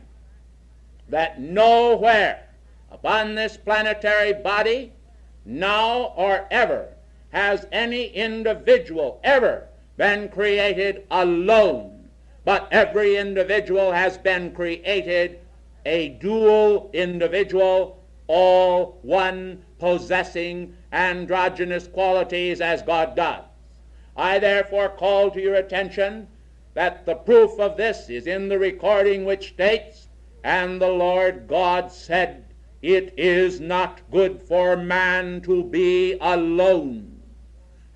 that nowhere upon this planetary body, now or ever, has any individual ever been created alone, but every individual has been created a dual individual, all one, possessing androgynous qualities as God does. I therefore call to your attention that the proof of this is in the recording which states, "And the Lord God said, it is not good for man to be alone.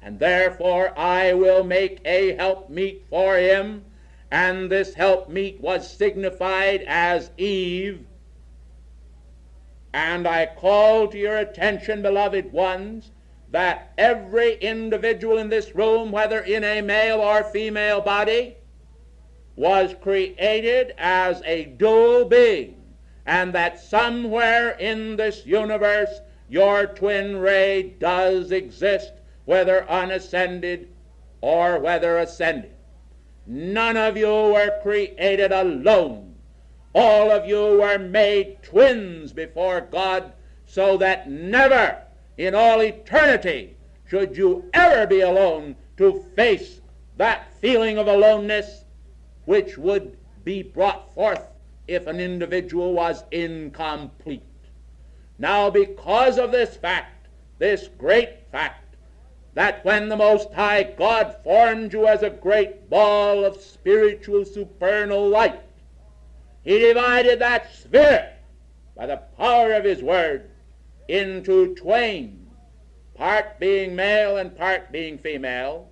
And therefore I will make a helpmeet for him." And this helpmeet was signified as Eve. And I call to your attention, beloved ones, that every individual in this room, whether in a male or female body, was created as a dual being, and that somewhere in this universe your twin ray does exist, whether unascended or whether ascended. None of you were created alone. All of you were made twins before God, so that never in all eternity should you ever be alone to face that feeling of aloneness which would be brought forth if an individual was incomplete. Now, because of this fact, this great fact, that when the Most High God formed you as a great ball of spiritual supernal light, he divided that spirit by the power of his word into twain, part being male and part being female.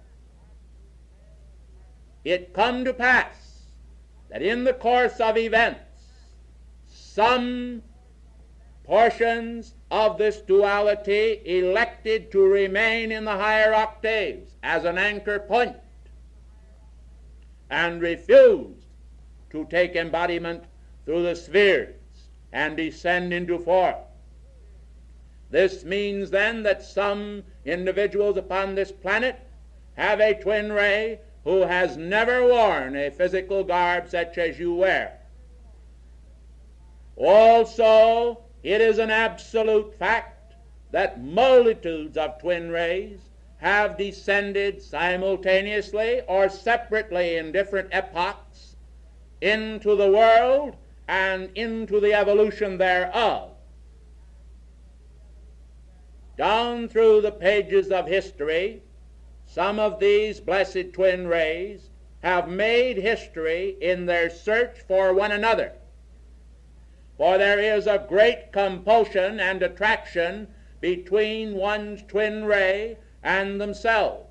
It come to pass that in the course of events, some portions of this duality elected to remain in the higher octaves as an anchor point and refused to take embodiment through the spheres and descend into form. This means then that some individuals upon this planet have a twin ray who has never worn a physical garb such as you wear. Also, it is an absolute fact that multitudes of twin rays have descended simultaneously or separately in different epochs into the world and into the evolution thereof. Down through the pages of history, some of these blessed twin rays have made history in their search for one another. For there is a great compulsion and attraction between one's twin ray and themselves.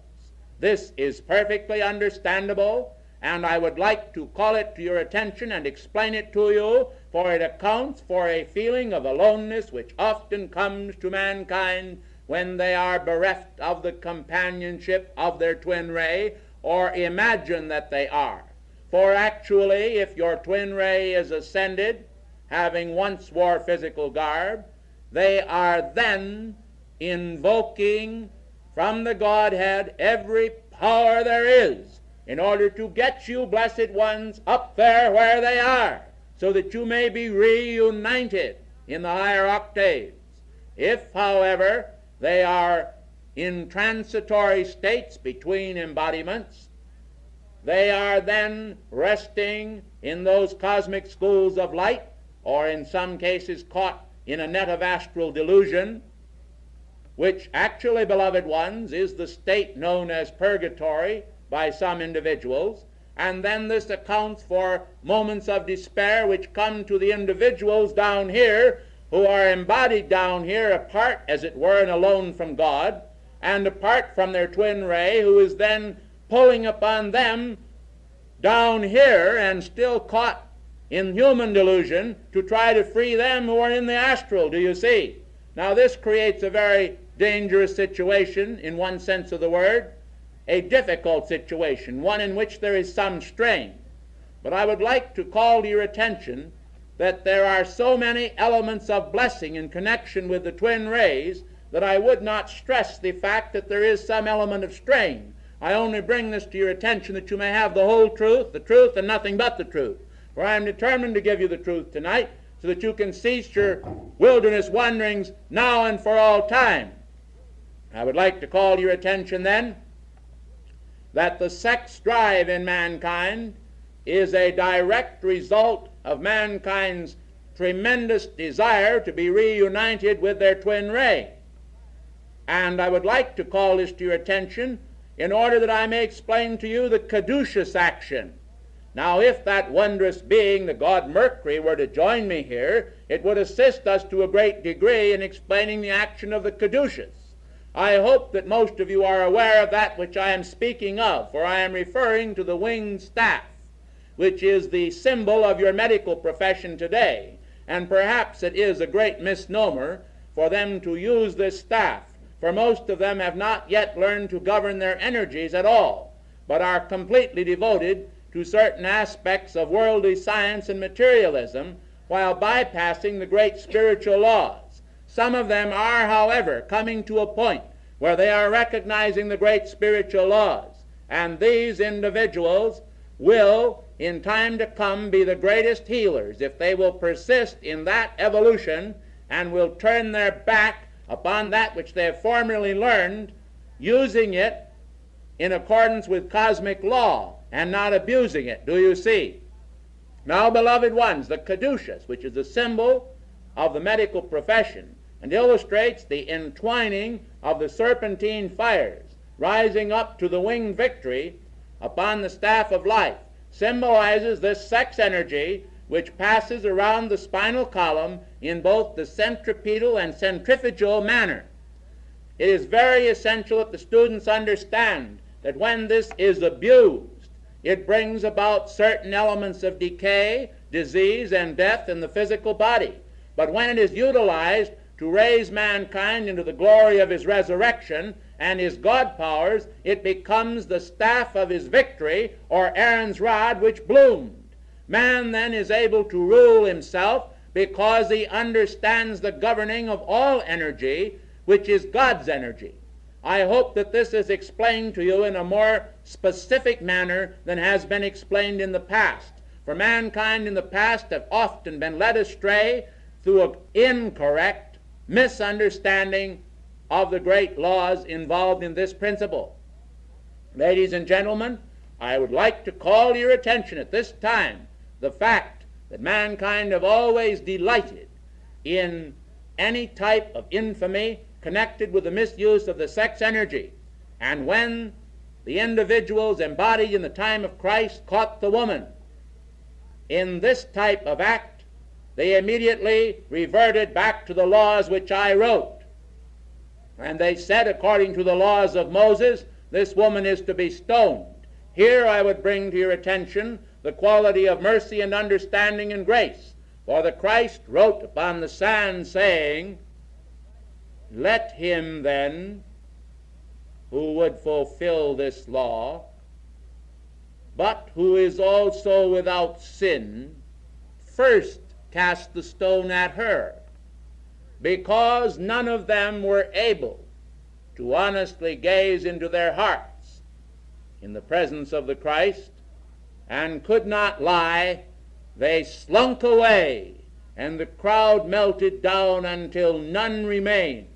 This is perfectly understandable, and I would like to call it to your attention and explain it to you, for it accounts for a feeling of aloneness which often comes to mankind when they are bereft of the companionship of their twin ray, or imagine that they are. For actually, if your twin ray is ascended, having once wore physical garb, they are then invoking from the Godhead every power there is in order to get you, blessed ones, up there where they are, so that you may be reunited in the higher octaves. If, however, they are in transitory states between embodiments, they are then resting in those cosmic schools of light, or in some cases caught in a net of astral delusion, which actually, beloved ones, is the state known as purgatory by some individuals. And then this accounts for moments of despair which come to the individuals down here, who are embodied down here apart, as it were, and alone from God, and apart from their twin ray, who is then pulling upon them down here and still caught in human delusion to try to free them who are in the astral, do you see? Now this creates a very dangerous situation in one sense of the word, a difficult situation, one in which there is some strain. But I would like to call to your attention that there are so many elements of blessing in connection with the twin rays that I would not stress the fact that there is some element of strain. I only bring this to your attention that you may have the whole truth, and nothing but the truth. For I am determined to give you the truth tonight so that you can cease your wilderness wanderings now and for all time. I would like to call your attention then that the sex drive in mankind is a direct result of mankind's tremendous desire to be reunited with their twin ray. And I would like to call this to your attention in order that I may explain to you the caduceus action. Now, if that wondrous being, the god Mercury, were to join me here, it would assist us to a great degree in explaining the action of the caduceus. I hope that most of you are aware of that which I am speaking of, for I am referring to the winged staff, which is the symbol of your medical profession today. And perhaps it is a great misnomer for them to use this staff, for most of them have not yet learned to govern their energies at all, but are completely devoted to certain aspects of worldly science and materialism, while bypassing the great spiritual laws. Some of them are, however, coming to a point where they are recognizing the great spiritual laws, and these individuals will, in time to come, be the greatest healers if they will persist in that evolution and will turn their back upon that which they have formerly learned, using it in accordance with cosmic law and not abusing it. Do you see? Now, beloved ones, the caduceus, which is a symbol of the medical profession and illustrates the entwining of the serpentine fires rising up to the winged victory upon the staff of life, symbolizes this sex energy which passes around the spinal column in both the centripetal and centrifugal manner. It is very essential that the students understand that when this is abused, it brings about certain elements of decay, disease, and death in the physical body. But when it is utilized to raise mankind into the glory of his resurrection and his God powers, it becomes the staff of his victory, or Aaron's rod, which bloomed. Man then is able to rule himself because he understands the governing of all energy, which is God's energy. I hope that this is explained to you in a more specific manner than has been explained in the past. For mankind in the past have often been led astray through an incorrect misunderstanding of the great laws involved in this principle. Ladies and gentlemen, I would like to call your attention at this time the fact that mankind have always delighted in any type of infamy connected with the misuse of the sex energy. And when the individuals embodied in the time of Christ caught the woman in this type of act, they immediately reverted back to the laws which I wrote. And they said, according to the laws of Moses, this woman is to be stoned. Here I would bring to your attention the quality of mercy and understanding and grace. For the Christ wrote upon the sand, saying, let him then who would fulfill this law, but who is also without sin, first cast the stone at her, because none of them were able to honestly gaze into their hearts in the presence of the Christ, and could not lie. They slunk away, and the crowd melted down until none remained.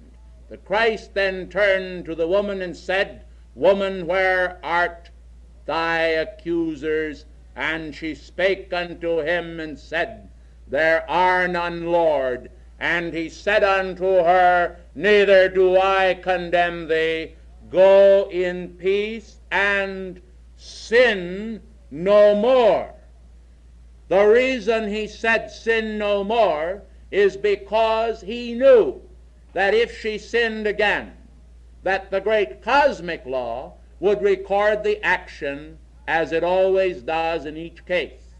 The Christ then turned to the woman and said, woman, where art thy accusers? And she spake unto him and said, there are none, Lord. And he said unto her, neither do I condemn thee. Go in peace and sin no more. The reason he said sin no more is because he knew that if she sinned again, that the great cosmic law would record the action as it always does in each case.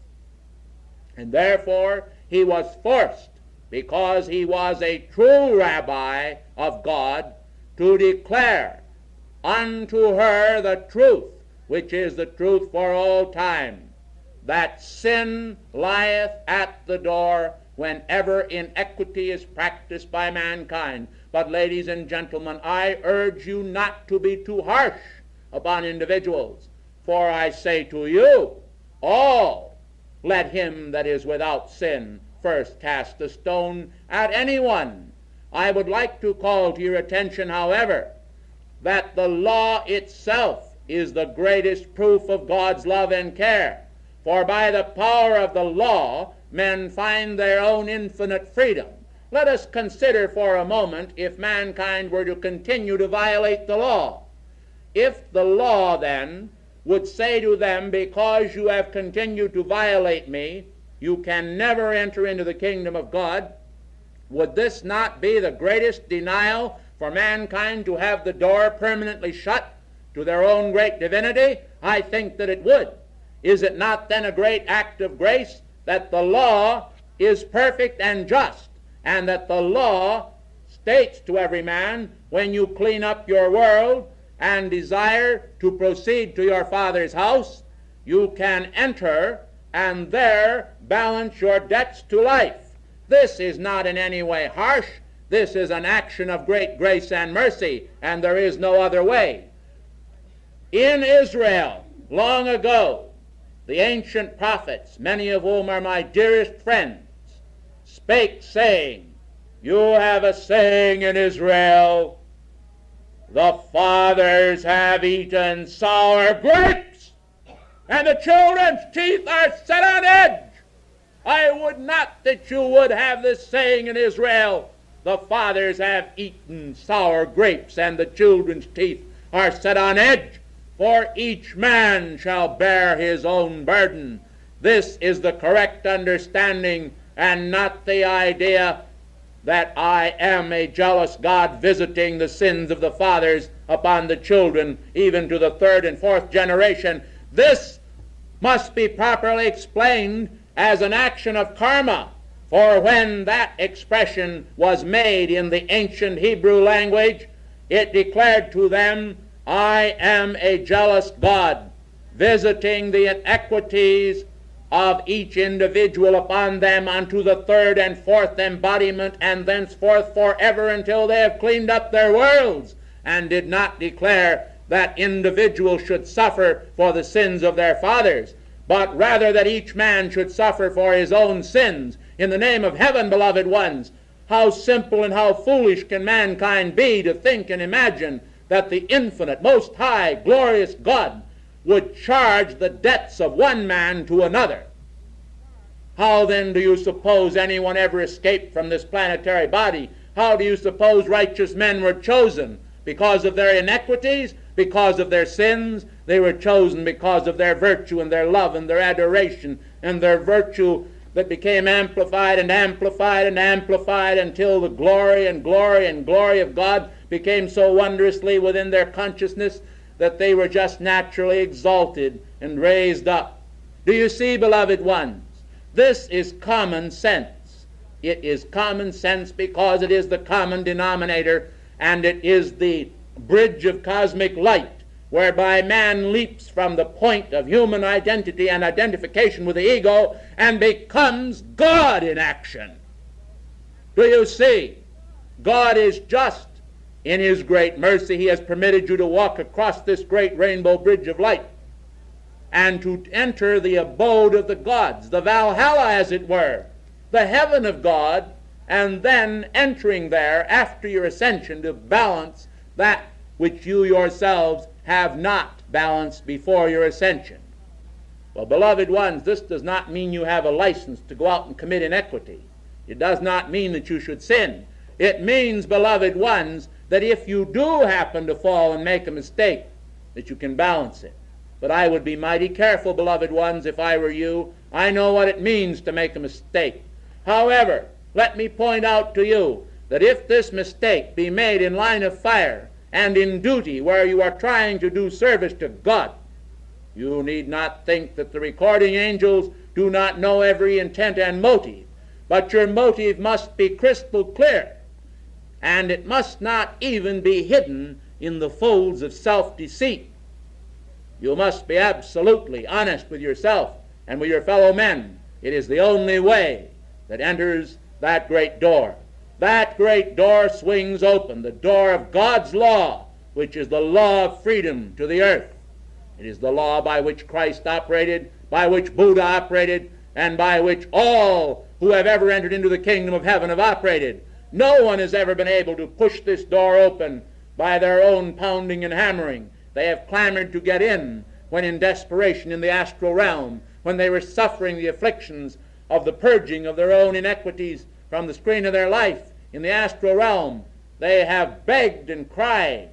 And therefore he was forced, because he was a true rabbi of God, to declare unto her the truth, which is the truth for all time, that sin lieth at the door whenever inequity is practiced by mankind. But ladies and gentlemen, I urge you not to be too harsh upon individuals, for I say to you, all, let him that is without sin first cast a stone at anyone. I would like to call to your attention, however, that the law itself is the greatest proof of God's love and care. For by the power of the law, men find their own infinite freedom. Let us consider for a moment if mankind were to continue to violate the law. If the law then would say to them, because you have continued to violate me, you can never enter into the kingdom of God, would this not be the greatest denial for mankind to have the door permanently shut to their own great divinity? I think that it would. Is it not then a great act of grace that the law is perfect and just, and that the law states to every man, when you clean up your world and desire to proceed to your Father's house, you can enter and there balance your debts to life. This is not in any way harsh. This is an action of great grace and mercy, and there is no other way. In Israel, long ago, the ancient prophets, many of whom are my dearest friends, spake, saying, you have a saying in Israel, the fathers have eaten sour grapes, and the children's teeth are set on edge. I would not that you would have this saying in Israel, the fathers have eaten sour grapes, and the children's teeth are set on edge, for each man shall bear his own burden. This is the correct understanding, and not the idea that I am a jealous God visiting the sins of the fathers upon the children, even to the third and fourth generation. This must be properly explained as an action of karma, for when that expression was made in the ancient Hebrew language, it declared to them, I am a jealous God, visiting the inequities of each individual upon them unto the third and fourth embodiment, and thenceforth forever until they have cleaned up their worlds, and did not declare that individuals should suffer for the sins of their fathers, but rather that each man should suffer for his own sins. In the name of heaven, beloved ones, how simple and how foolish can mankind be to think and imagine that the infinite, most high, glorious God would charge the debts of one man to another. How then do you suppose anyone ever escaped from this planetary body? How do you suppose righteous men were chosen? Because of their iniquities? Because of their sins? They were chosen because of their virtue and their love and their adoration and their virtue that became amplified and amplified and amplified until the glory and glory and glory of God became so wondrously within their consciousness that they were just naturally exalted and raised up. Do you see, beloved ones? This is common sense. It is common sense because it is the common denominator, and it is the bridge of cosmic light whereby man leaps from the point of human identity and identification with the ego and becomes God in action. Do you see? God is just. In his great mercy, he has permitted you to walk across this great rainbow bridge of light and to enter the abode of the gods, the Valhalla, as it were, the heaven of God, and then entering there after your ascension to balance that which you yourselves have not balanced before your ascension. Well, beloved ones, this does not mean you have a license to go out and commit iniquity. It does not mean that you should sin. It means, beloved ones, that if you do happen to fall and make a mistake, that you can balance it. But I would be mighty careful, beloved ones, if I were you. I know what it means to make a mistake. However, let me point out to you that if this mistake be made in line of fire and in duty where you are trying to do service to God, you need not think that the recording angels do not know every intent and motive, but your motive must be crystal clear, and it must not even be hidden in the folds of self-deceit. You must be absolutely honest with yourself and with your fellow men. It is the only way that enters that great door. That great door swings open, the door of God's law, which is the law of freedom to the earth. It is the law by which Christ operated, by which Buddha operated, and by which all who have ever entered into the kingdom of heaven have operated. No one has ever been able to push this door open by their own pounding and hammering. they have clamored to get in when in desperation in the astral realm, when they were suffering the afflictions of the purging of their own iniquities from the screen of their life in the astral realm. They have begged and cried,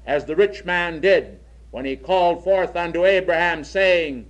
as the rich man did when he called forth unto Abraham, saying,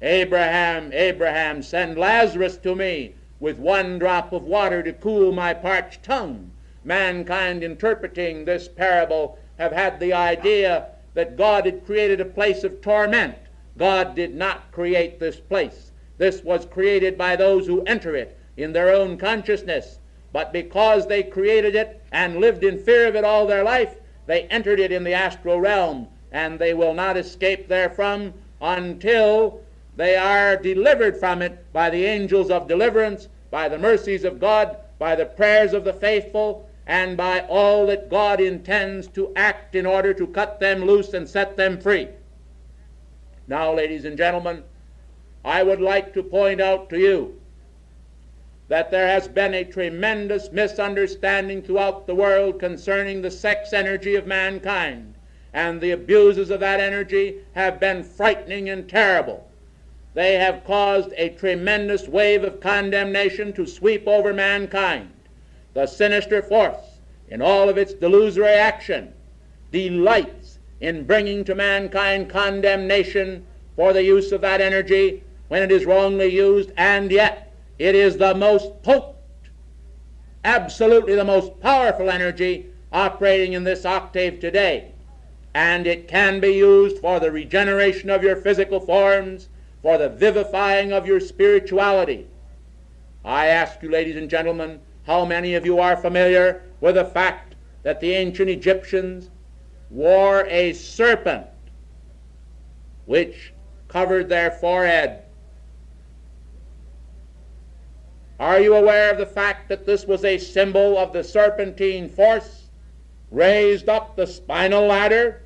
Abraham, Abraham, send Lazarus to me with one drop of water to cool my parched tongue. Mankind, interpreting this parable, have had the idea that God had created a place of torment. God did not create this place. This was created by those who enter it in their own consciousness. But because they created it and lived in fear of it all their life, they entered it in the astral realm, and they will not escape therefrom until they are delivered from it by the angels of deliverance, by the mercies of God, by the prayers of the faithful, and by all that God intends to act in order to cut them loose and set them free. Now, ladies and gentlemen, I would like to point out to you that there has been a tremendous misunderstanding throughout the world concerning the sex energy of mankind, and the abuses of that energy have been frightening and terrible. They have caused a tremendous wave of condemnation to sweep over mankind. The sinister force, in all of its delusory action, delights in bringing to mankind condemnation for the use of that energy when it is wrongly used, and yet it is the most potent, absolutely the most powerful energy operating in this octave today. And it can be used for the regeneration of your physical forms, for the vivifying of your spirituality. I ask you, ladies and gentlemen, how many of you are familiar with the fact that the ancient Egyptians wore a serpent which covered their forehead? Are you aware of the fact that this was a symbol of the serpentine force raised up the spinal ladder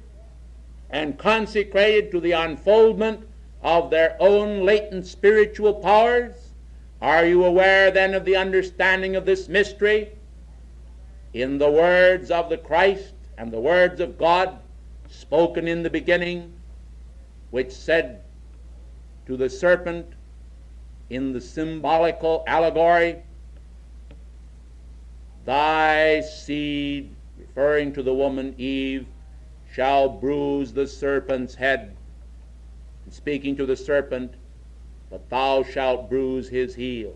and consecrated to the unfoldment of their own latent spiritual powers? Are you aware then of the understanding of this mystery? In the words of the Christ and the words of God spoken in the beginning, which said to the serpent in the symbolical allegory, thy seed, referring to the woman Eve, shall bruise the serpent's head. And speaking to the serpent, but thou shalt bruise his heel.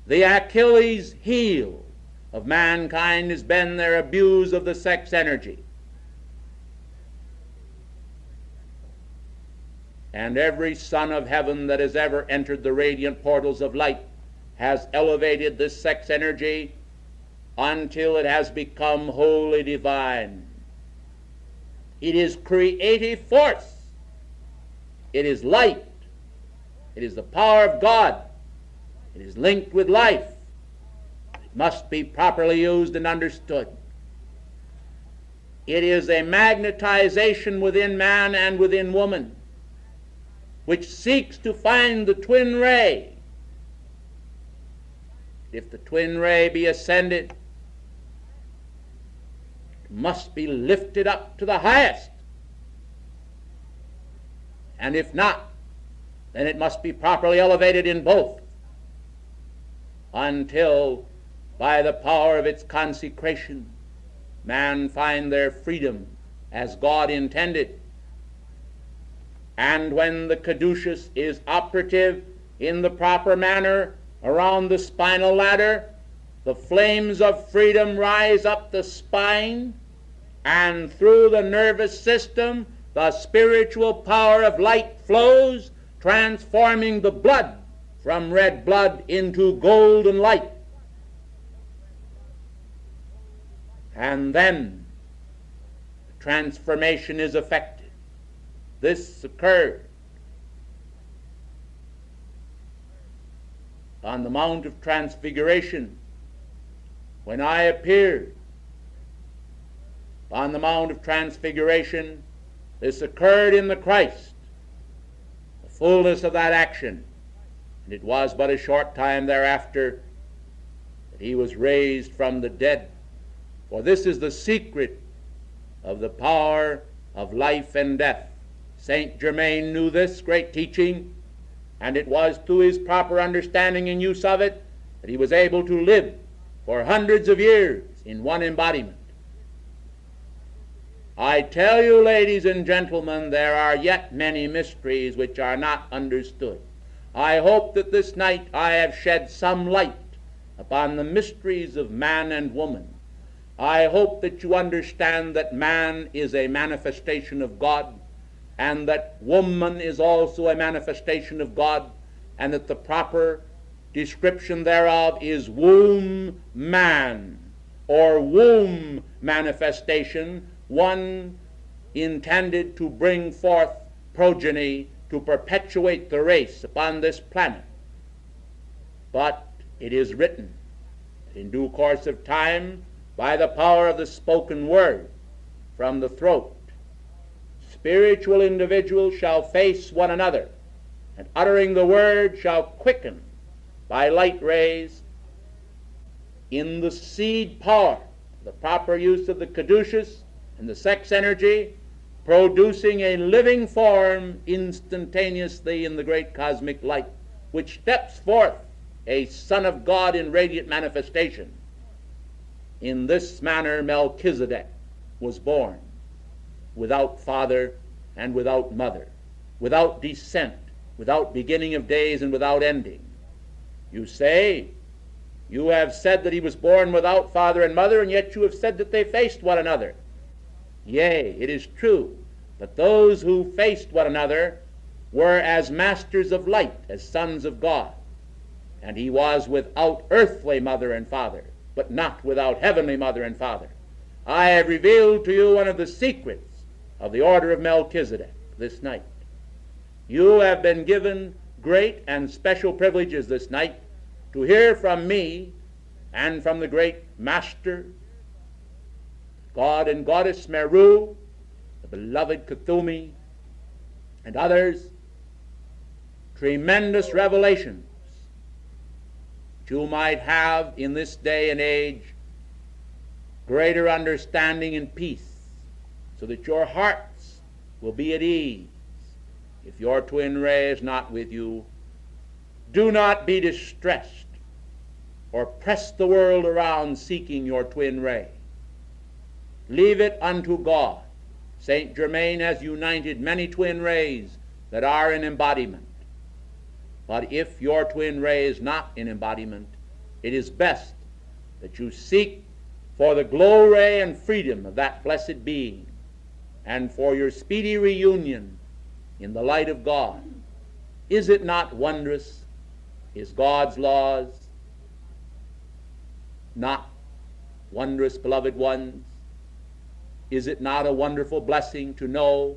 The Achilles heel of mankind has been their abuse of the sex energy. And every son of heaven that has ever entered the radiant portals of light has elevated this sex energy until it has become wholly divine. It is creative force. It is light. It is the power of God. It is linked with life. It must be properly used and understood. It is a magnetization within man and within woman, which seeks to find the twin ray. If the twin ray be ascended, it must be lifted up to the highest. And if not, then it must be properly elevated in both, until, by the power of its consecration, man find their freedom as God intended. And when the caduceus is operative in the proper manner around the spinal ladder, the flames of freedom rise up the spine, and through the nervous system the spiritual power of light flows, transforming the blood from red blood into golden light. And then the transformation is effected. This occurred on the Mount of Transfiguration when I appeared. On the Mount of Transfiguration, this occurred in the Christ, the fullness of that action. And it was but a short time thereafter that he was raised from the dead. For this is the secret of the power of life and death. Saint Germain knew this great teaching, and it was through his proper understanding and use of it that he was able to live for hundreds of years in one embodiment. I tell you, ladies and gentlemen, there are yet many mysteries which are not understood. I hope that this night I have shed some light upon the mysteries of man and woman. I hope that you understand that man is a manifestation of God, and that woman is also a manifestation of God, and that the proper description thereof is womb man, or womb manifestation, one intended to bring forth progeny to perpetuate the race upon this planet. But it is written that in due course of time, by the power of the spoken word from the throat, spiritual individuals shall face one another, and uttering the word shall quicken by light rays in the seed power, the proper use of the caduceus and the sex energy, producing a living form instantaneously in the great cosmic light, which steps forth a Son of God in radiant manifestation. In this manner Melchizedek was born, without father and without mother, without descent, without beginning of days and without ending. You say, you have said that he was born without father and mother, and yet you have said that they faced one another. Yea, it is true, but those who faced one another were as masters of light, as sons of God. And he was without earthly mother and father, but not without heavenly mother and father. I have revealed to you one of the secrets of the order of Melchizedek this night. You have been given great and special privileges this night to hear from me and from the great Master, God and Goddess Meru, the beloved Kuthumi, and others, tremendous revelations that you might have in this day and age greater understanding and peace, so that your hearts will be at ease. If your twin ray is not with you, do not be distressed or press the world around seeking your twin ray. Leave it unto God. Saint Germain has united many twin rays that are in embodiment. But if your twin ray is not in embodiment, it is best that you seek for the glow ray and freedom of that blessed being, and for your speedy reunion in the light of God. Is it not wondrous? Is God's laws not wondrous, beloved ones? Is it not a wonderful blessing to know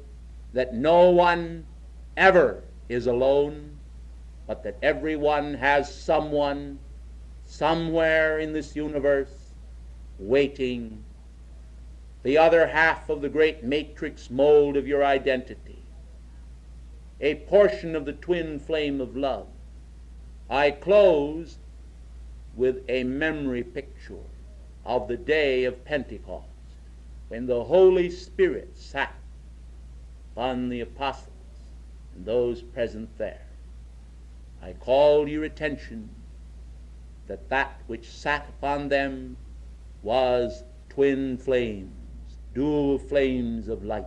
that no one ever is alone, but that everyone has someone somewhere in this universe waiting, the other half of the great matrix mold of your identity, a portion of the twin flame of love? I close with a memory picture of the day of Pentecost, when the Holy Spirit sat upon the apostles and those present there. I call your attention that that which sat upon them was twin flames, dual flames of light.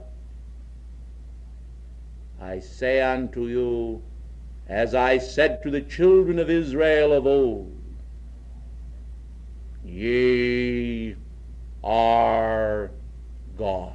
I say unto you, as I said to the children of Israel of old, ye are God.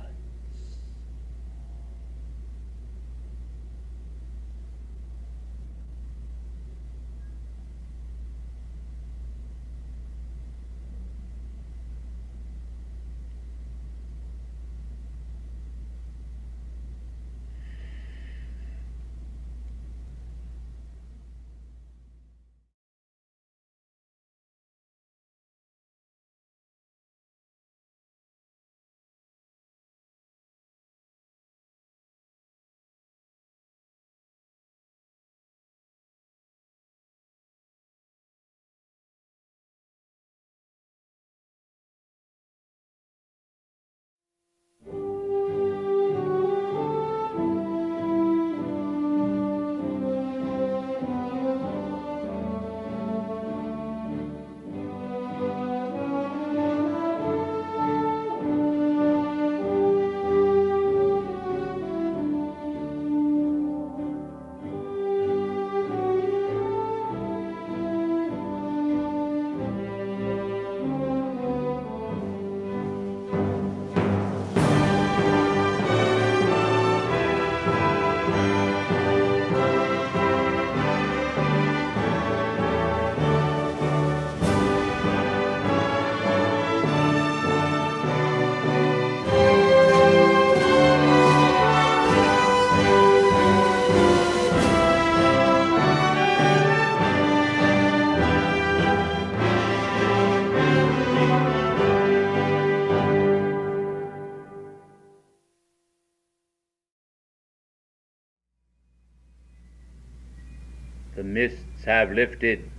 mists have lifted.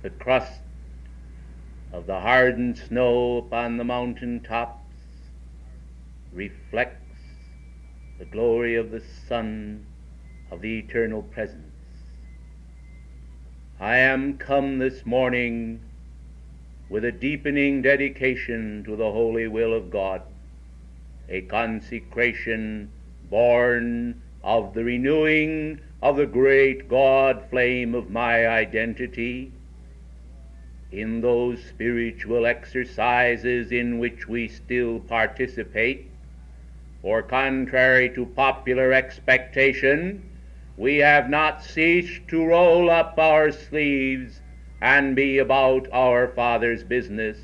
The crust of the hardened snow upon the mountain tops reflects the glory of the sun of the eternal presence. I am come this morning with a deepening dedication to the holy will of God, a consecration born of the renewing of the great God flame of my identity. In those spiritual exercises in which we still participate, for contrary to popular expectation, we have not ceased to roll up our sleeves and be about our Father's business,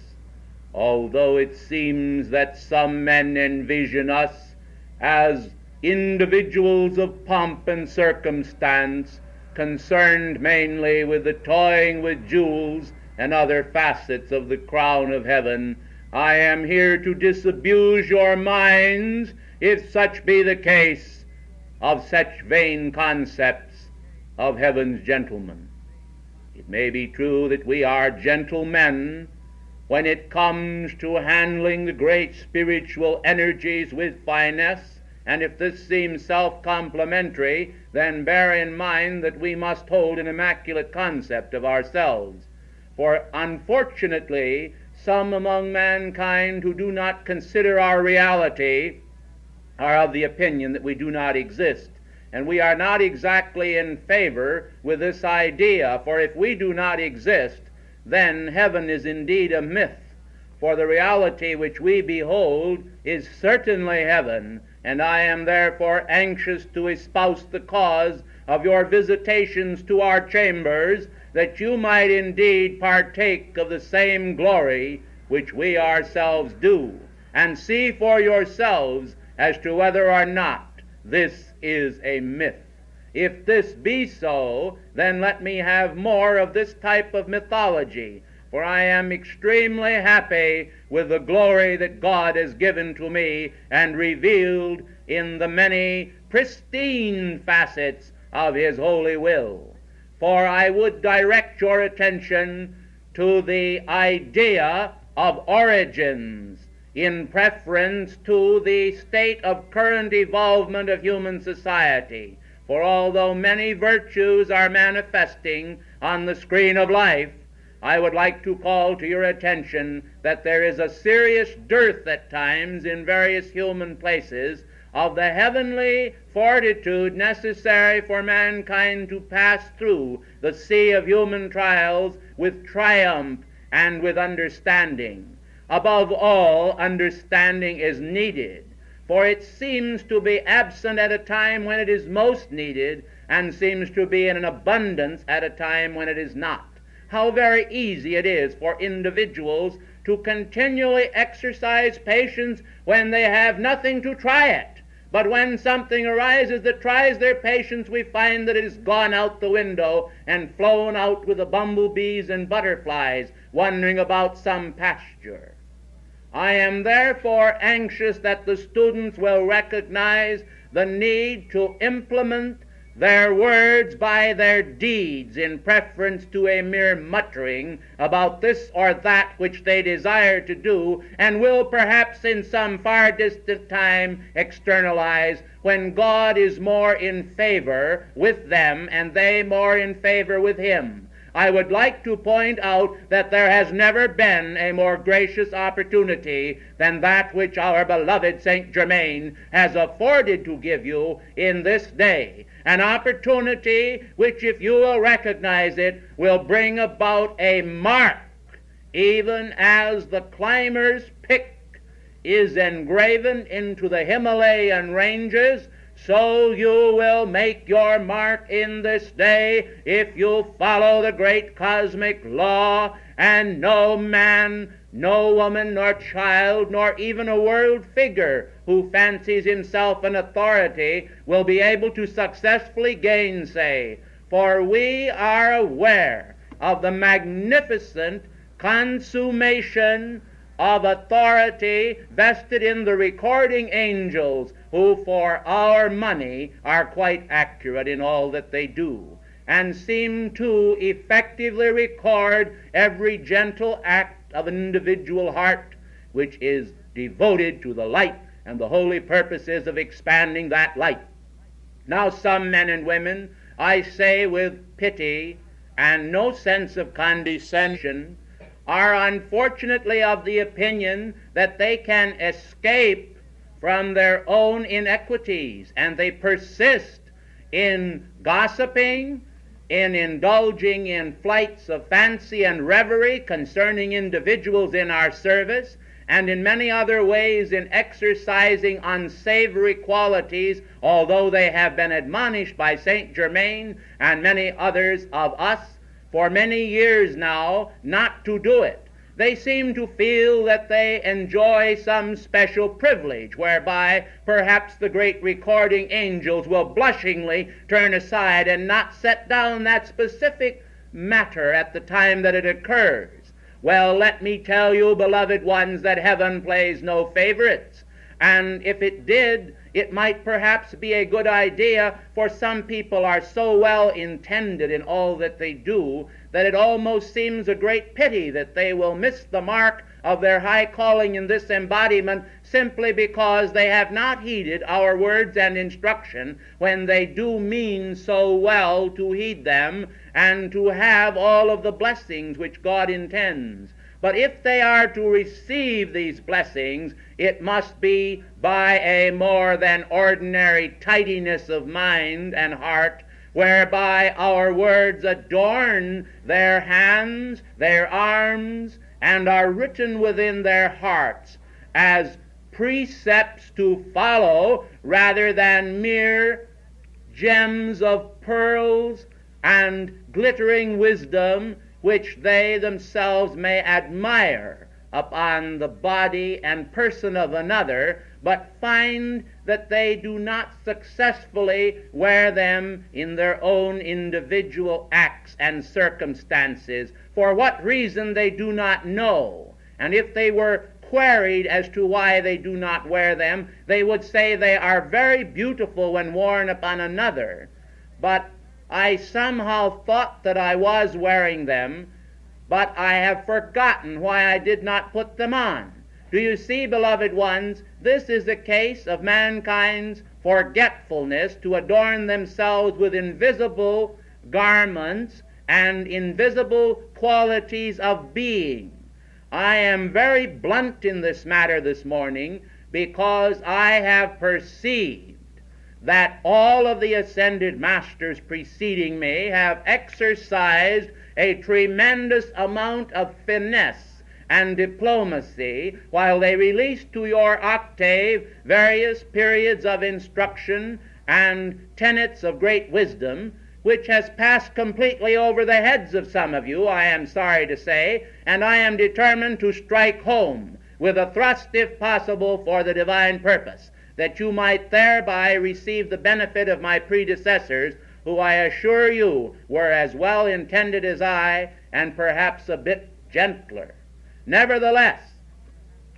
although it seems that some men envision us as individuals of pomp and circumstance, concerned mainly with the toying with jewels and other facets of the crown of heaven. I am here to disabuse your minds, if such be the case, of such vain concepts of heaven's gentlemen. It may be true that we are gentlemen when it comes to handling the great spiritual energies with finesse, and if this seems self-complimentary, then bear in mind that we must hold an immaculate concept of ourselves. For unfortunately, some among mankind who do not consider our reality are of the opinion that we do not exist. And we are not exactly in favor with this idea, for if we do not exist, then heaven is indeed a myth. For the reality which we behold is certainly heaven, and I am therefore anxious to espouse the cause of your visitations to our chambers, that you might indeed partake of the same glory which we ourselves do, and see for yourselves as to whether or not this is a myth. If this be so, then let me have more of this type of mythology, for I am extremely happy with the glory that God has given to me and revealed in the many pristine facets of his holy will. For I would direct your attention to the idea of origins in preference to the state of current evolvement of human society. For although many virtues are manifesting on the screen of life, I would like to call to your attention that there is a serious dearth at times in various human places of the heavenly fortitude necessary for mankind to pass through the sea of human trials with triumph and with understanding. Above all, understanding is needed, for it seems to be absent at a time when it is most needed, and seems to be in an abundance at a time when it is not. How very easy it is for individuals to continually exercise patience when they have nothing to try it. But when something arises that tries their patience, we find that it has gone out the window and flown out with the bumblebees and butterflies wandering about some pasture. I am therefore anxious that the students will recognize the need to implement their words by their deeds in preference to a mere muttering about this or that which they desire to do, and will perhaps in some far distant time externalize when God is more in favor with them and they more in favor with him. I would like to point out that there has never been a more gracious opportunity than that which our beloved Saint Germain has afforded to give you in this day. An opportunity which, if you will recognize it, will bring about a mark, even as the climber's pick is engraven into the Himalayan ranges. So you will make your mark in this day if you follow the great cosmic law, and no man, no woman, nor child, nor even a world figure who fancies himself an authority will be able to successfully gainsay. For we are aware of the magnificent consummation of authority vested in the recording angels, who for our money are quite accurate in all that they do, and seem to effectively record every gentle act of an individual heart which is devoted to the light and the holy purposes of expanding that light. Now some men and women, I say with pity and no sense of condescension, are unfortunately of the opinion that they can escape from their own inequities, and they persist in gossiping, in indulging in flights of fancy and reverie concerning individuals in our service, and in many other ways in exercising unsavory qualities, although they have been admonished by Saint Germain and many others of us for many years now not to do it. They seem to feel that they enjoy some special privilege whereby perhaps the great recording angels will blushingly turn aside and not set down that specific matter at the time that it occurs. Well, let me tell you, beloved ones, that heaven plays no favorites. And if it did, it might perhaps be a good idea, for some people are so well intended in all that they do that it almost seems a great pity that they will miss the mark of their high calling in this embodiment simply because they have not heeded our words and instruction when they do mean so well to heed them and to have all of the blessings which God intends. But if they are to receive these blessings, it must be by a more than ordinary tidiness of mind and heart, whereby our words adorn their hands, their arms, and are written within their hearts as precepts to follow rather than mere gems of pearls and glittering wisdom which they themselves may admire upon the body and person of another, but find that they do not successfully wear them in their own individual acts and circumstances. For what reason they do not know. And if they were queried as to why they do not wear them, they would say they are very beautiful when worn upon another. But I somehow thought that I was wearing them, but I have forgotten why I did not put them on. Do you see, beloved ones, this is a case of mankind's forgetfulness to adorn themselves with invisible garments and invisible qualities of being. I am very blunt in this matter this morning because I have perceived that all of the ascended masters preceding me have exercised a tremendous amount of finesse and diplomacy while they released to your octave various periods of instruction and tenets of great wisdom, which has passed completely over the heads of some of you, I am sorry to say, and I am determined to strike home with a thrust, if possible, for the divine purpose, that you might thereby receive the benefit of my predecessors, who I assure you were as well intended as I, and perhaps a bit gentler. Nevertheless,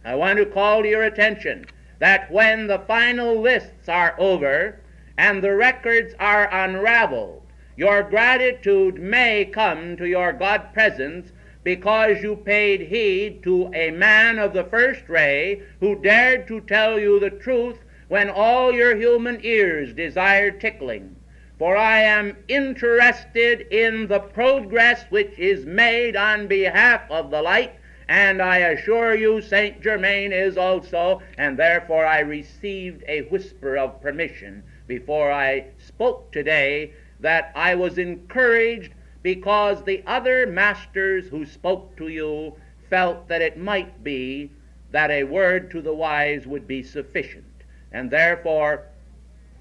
I want to call to your attention that when the final lists are over and the records are unraveled, your gratitude may come to your God presence because you paid heed to a man of the first ray who dared to tell you the truth when all your human ears desired tickling. For I am interested in the progress which is made on behalf of the light, and I assure you Saint Germain is also, and therefore I received a whisper of permission before I spoke today that I was encouraged because the other masters who spoke to you felt that it might be that a word to the wise would be sufficient. And therefore,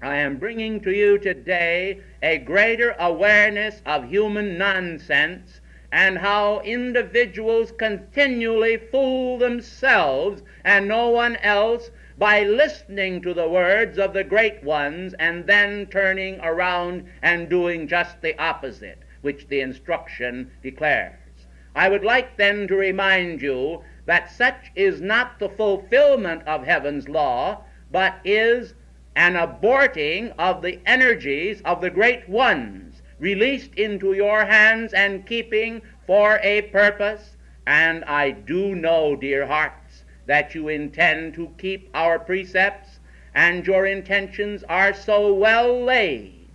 I am bringing to you today a greater awareness of human nonsense and how individuals continually fool themselves and no one else by listening to the words of the great ones and then turning around and doing just the opposite, which the instruction declares. I would like then to remind you that such is not the fulfillment of heaven's law, but is an aborting of the energies of the great ones released into your hands and keeping for a purpose. And I do know, dear hearts, that you intend to keep our precepts, and your intentions are so well laid,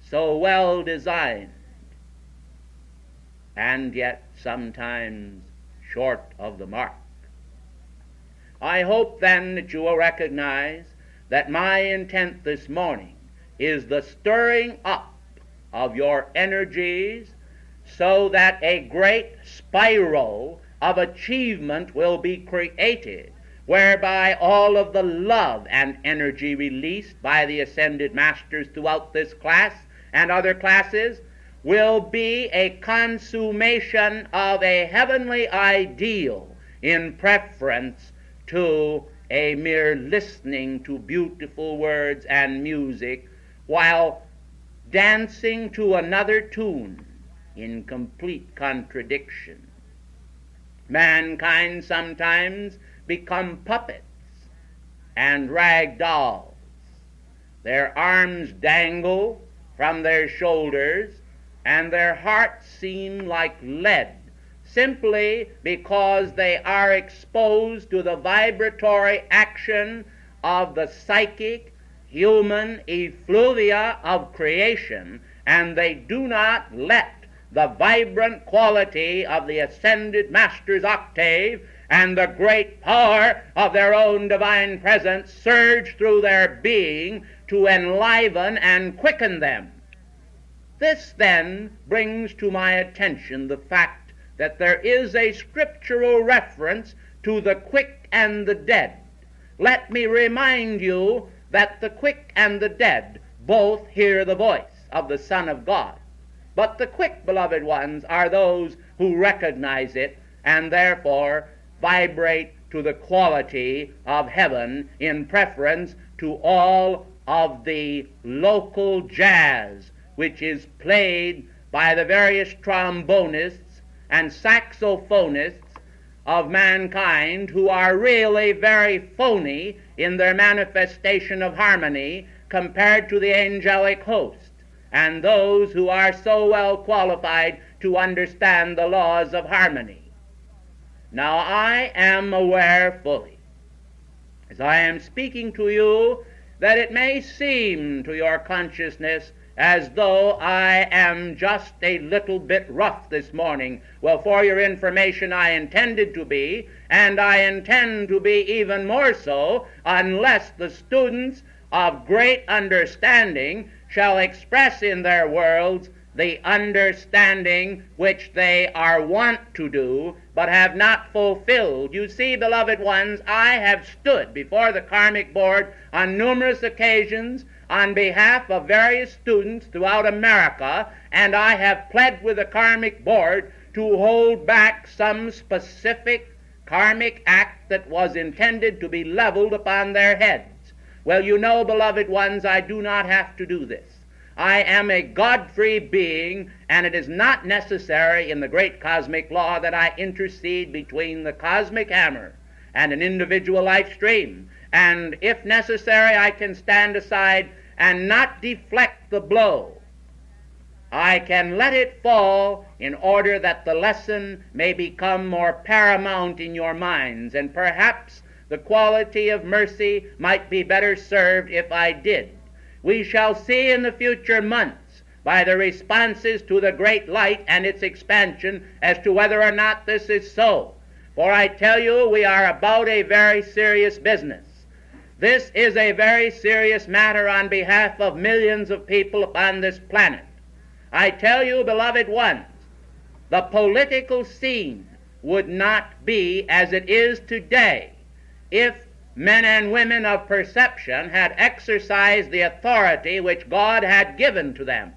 so well designed, and yet sometimes short of the mark. I hope then that you will recognize that my intent this morning is the stirring up of your energies so that a great spiral of achievement will be created, whereby all of the love and energy released by the ascended masters throughout this class and other classes will be a consummation of a heavenly ideal in preference to a mere listening to beautiful words and music while dancing to another tune in complete contradiction. Mankind sometimes become puppets and rag dolls. Their arms dangle from their shoulders, and their hearts seem like lead, simply because they are exposed to the vibratory action of the psychic human effluvia of creation, and they do not let the vibrant quality of the ascended master's octave and the great power of their own divine presence surge through their being to enliven and quicken them. This then brings to my attention the fact that there is a scriptural reference to the quick and the dead. Let me remind you that the quick and the dead both hear the voice of the Son of God. But the quick, beloved ones, are those who recognize it and therefore vibrate to the quality of heaven in preference to all of the local jazz which is played by the various trombonists and saxophonists of mankind, who are really very phony in their manifestation of harmony compared to the angelic host, and those who are so well qualified to understand the laws of harmony. Now I am aware fully, as I am speaking to you, that it may seem to your consciousness as though I am just a little bit rough this morning. Well, for your information, I intended to be, and I intend to be even more so, unless the students of great understanding shall express in their worlds the understanding which they are wont to do, but have not fulfilled. You see, beloved ones, I have stood before the Karmic Board on numerous occasions on behalf of various students throughout America, and I have pled with the Karmic Board to hold back some specific karmic act that was intended to be leveled upon their heads. Well, you know, beloved ones, I do not have to do this. I am a God-free being, and it is not necessary in the great cosmic law that I intercede between the cosmic hammer and an individual life stream. And if necessary, I can stand aside and not deflect the blow. I can let it fall in order that the lesson may become more paramount in your minds, and perhaps the quality of mercy might be better served if I did. We shall see in the future months by the responses to the great light and its expansion as to whether or not this is so. For I tell you, we are about a very serious business. This is a very serious matter on behalf of millions of people upon this planet. I tell you, beloved ones, the political scene would not be as it is today if men and women of perception had exercised the authority which God had given to them.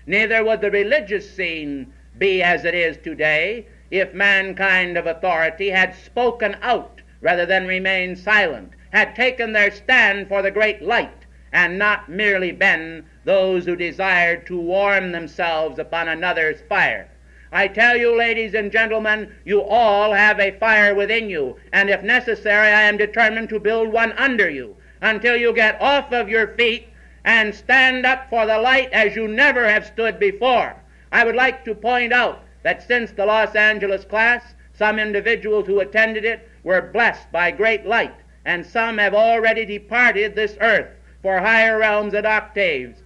Neither would the religious scene be as it is today if mankind of authority had spoken out rather than remain silent, had taken their stand for the great light, and not merely been those who desired to warm themselves upon another's fire. I tell you, ladies and gentlemen, you all have a fire within you, and if necessary, I am determined to build one under you until you get off of your feet and stand up for the light as you never have stood before. I would like to point out that since the Los Angeles class, some individuals who attended it were blessed by great light, and some have already departed this earth for higher realms and octaves.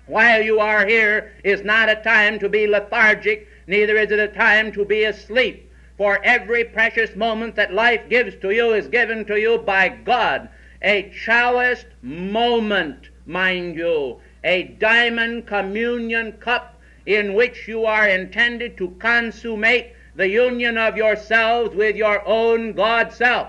While you are here is not a time to be lethargic, neither is it a time to be asleep, for every precious moment that life gives to you is given to you by God. A chaliced moment, mind you, a diamond communion cup in which you are intended to consummate the union of yourselves with your own God self.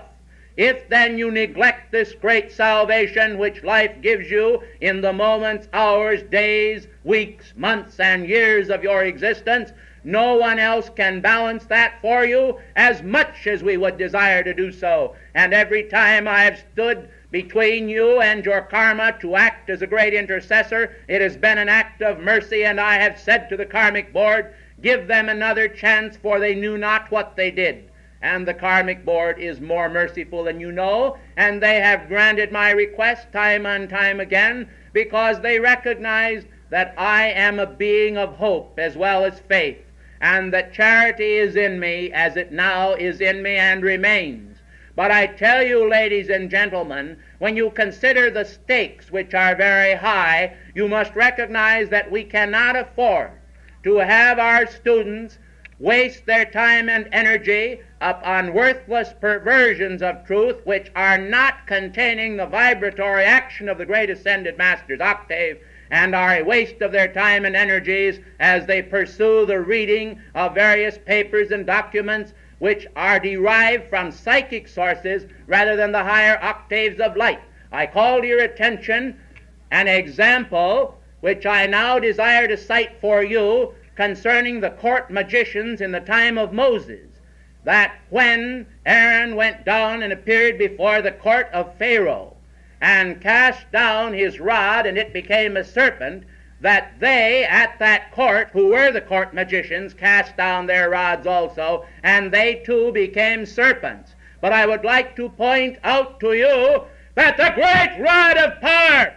If then you neglect this great salvation which life gives you in the moments, hours, days, weeks, months, and years of your existence, no one else can balance that for you as much as we would desire to do so. And every time I have stood between you and your karma to act as a great intercessor, it has been an act of mercy, and I have said to the karmic board, give them another chance, for they knew not what they did. And the karmic board is more merciful than you know, and they have granted my request time and time again, because they recognize that I am a being of hope as well as faith, and that charity is in me as it now is in me and remains. But I tell you, ladies and gentlemen, when you consider the stakes, which are very high, you must recognize that we cannot afford to have our students waste their time and energy upon worthless perversions of truth which are not containing the vibratory action of the great ascended master's octave, and are a waste of their time and energies as they pursue the reading of various papers and documents which are derived from psychic sources rather than the higher octaves of light. I call to your attention an example which I now desire to cite for you concerning the court magicians in the time of Moses, that when Aaron went down and appeared before the court of Pharaoh and cast down his rod and it became a serpent, that they at that court, who were the court magicians, cast down their rods also, and they too became serpents. But I would like to point out to you that the great rod of power,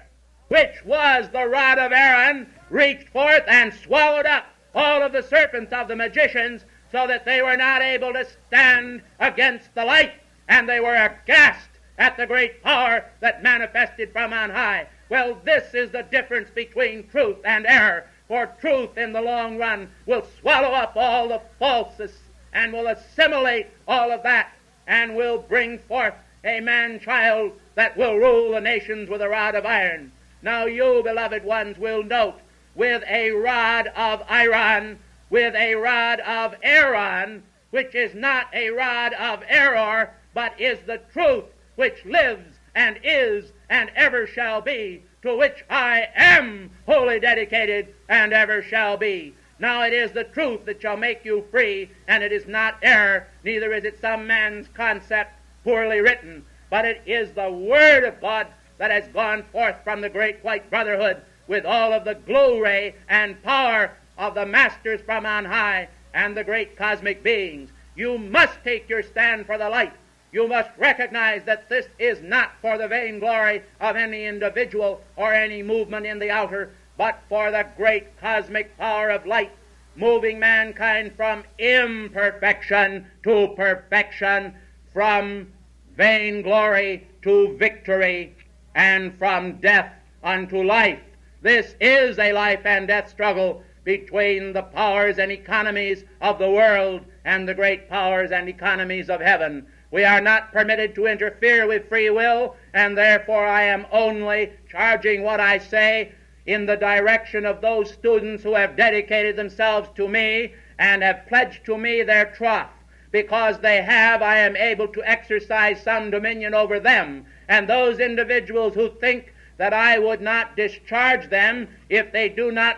which was the rod of Aaron, reached forth and swallowed up all of the serpents of the magicians, so that they were not able to stand against the light, and they were aghast at the great power that manifested from on high. Well, this is the difference between truth and error, for truth in the long run will swallow up all the falseness and will assimilate all of that and will bring forth a man-child that will rule the nations with a rod of iron. Now you, beloved ones, will note, with a rod of iron, with a rod of Aaron, which is not a rod of error, but is the truth which lives and is and ever shall be, to which I am wholly dedicated and ever shall be. Now it is the truth that shall make you free, and it is not error, neither is it some man's concept poorly written, but it is the Word of God that has gone forth from the great white brotherhood with all of the glory and power of the masters from on high and the great cosmic beings. You must take your stand for the light. You must recognize that this is not for the vainglory of any individual or any movement in the outer, but for the great cosmic power of light, moving mankind from imperfection to perfection, from vainglory to victory, and from death unto life. This is a life and death struggle between the powers and economies of the world and the great powers and economies of heaven. We are not permitted to interfere with free will, and therefore I am only charging what I say in the direction of those students who have dedicated themselves to me and have pledged to me their troth. Because they have, I am able to exercise some dominion over them, and those individuals who think that I would not discharge them if they do not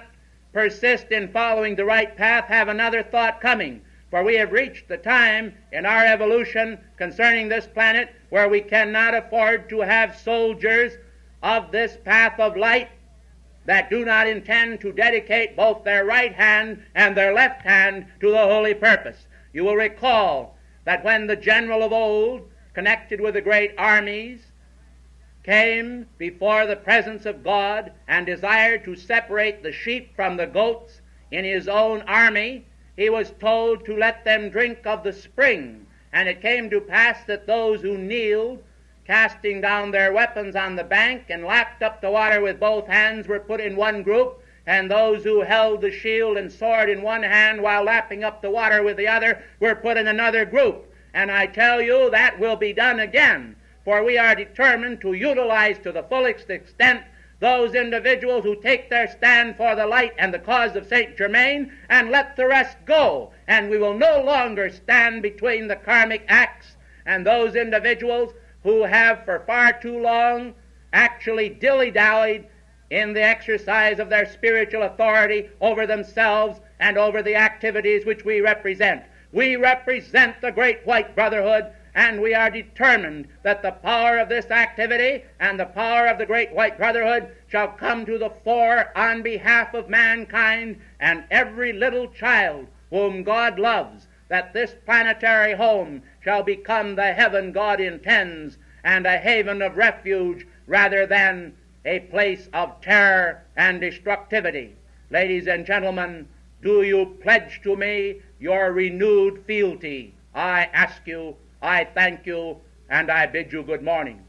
persist in following the right path have another thought coming. For we have reached the time in our evolution concerning this planet where we cannot afford to have soldiers of this path of light that do not intend to dedicate both their right hand and their left hand to the holy purpose. You will recall that when the general of old, connected with the great armies, came before the presence of God and desired to separate the sheep from the goats in his own army, he was told to let them drink of the spring. And it came to pass that those who kneeled, casting down their weapons on the bank and lapped up the water with both hands, were put in one group, and those who held the shield and sword in one hand while lapping up the water with the other were put in another group. And I tell you, that will be done again, for we are determined to utilize to the fullest extent those individuals who take their stand for the light and the cause of Saint Germain, and let the rest go. And we will no longer stand between the karmic acts and those individuals who have for far too long actually dilly-dallied in the exercise of their spiritual authority over themselves and over the activities which we represent. We represent the great white brotherhood, and we are determined that the power of this activity and the power of the great white brotherhood shall come to the fore on behalf of mankind and every little child whom God loves, that this planetary home shall become the heaven God intends, and a haven of refuge rather than a place of terror and destructivity. Ladies and gentlemen, do you pledge to me your renewed fealty? I ask you, I thank you, and I bid you good morning.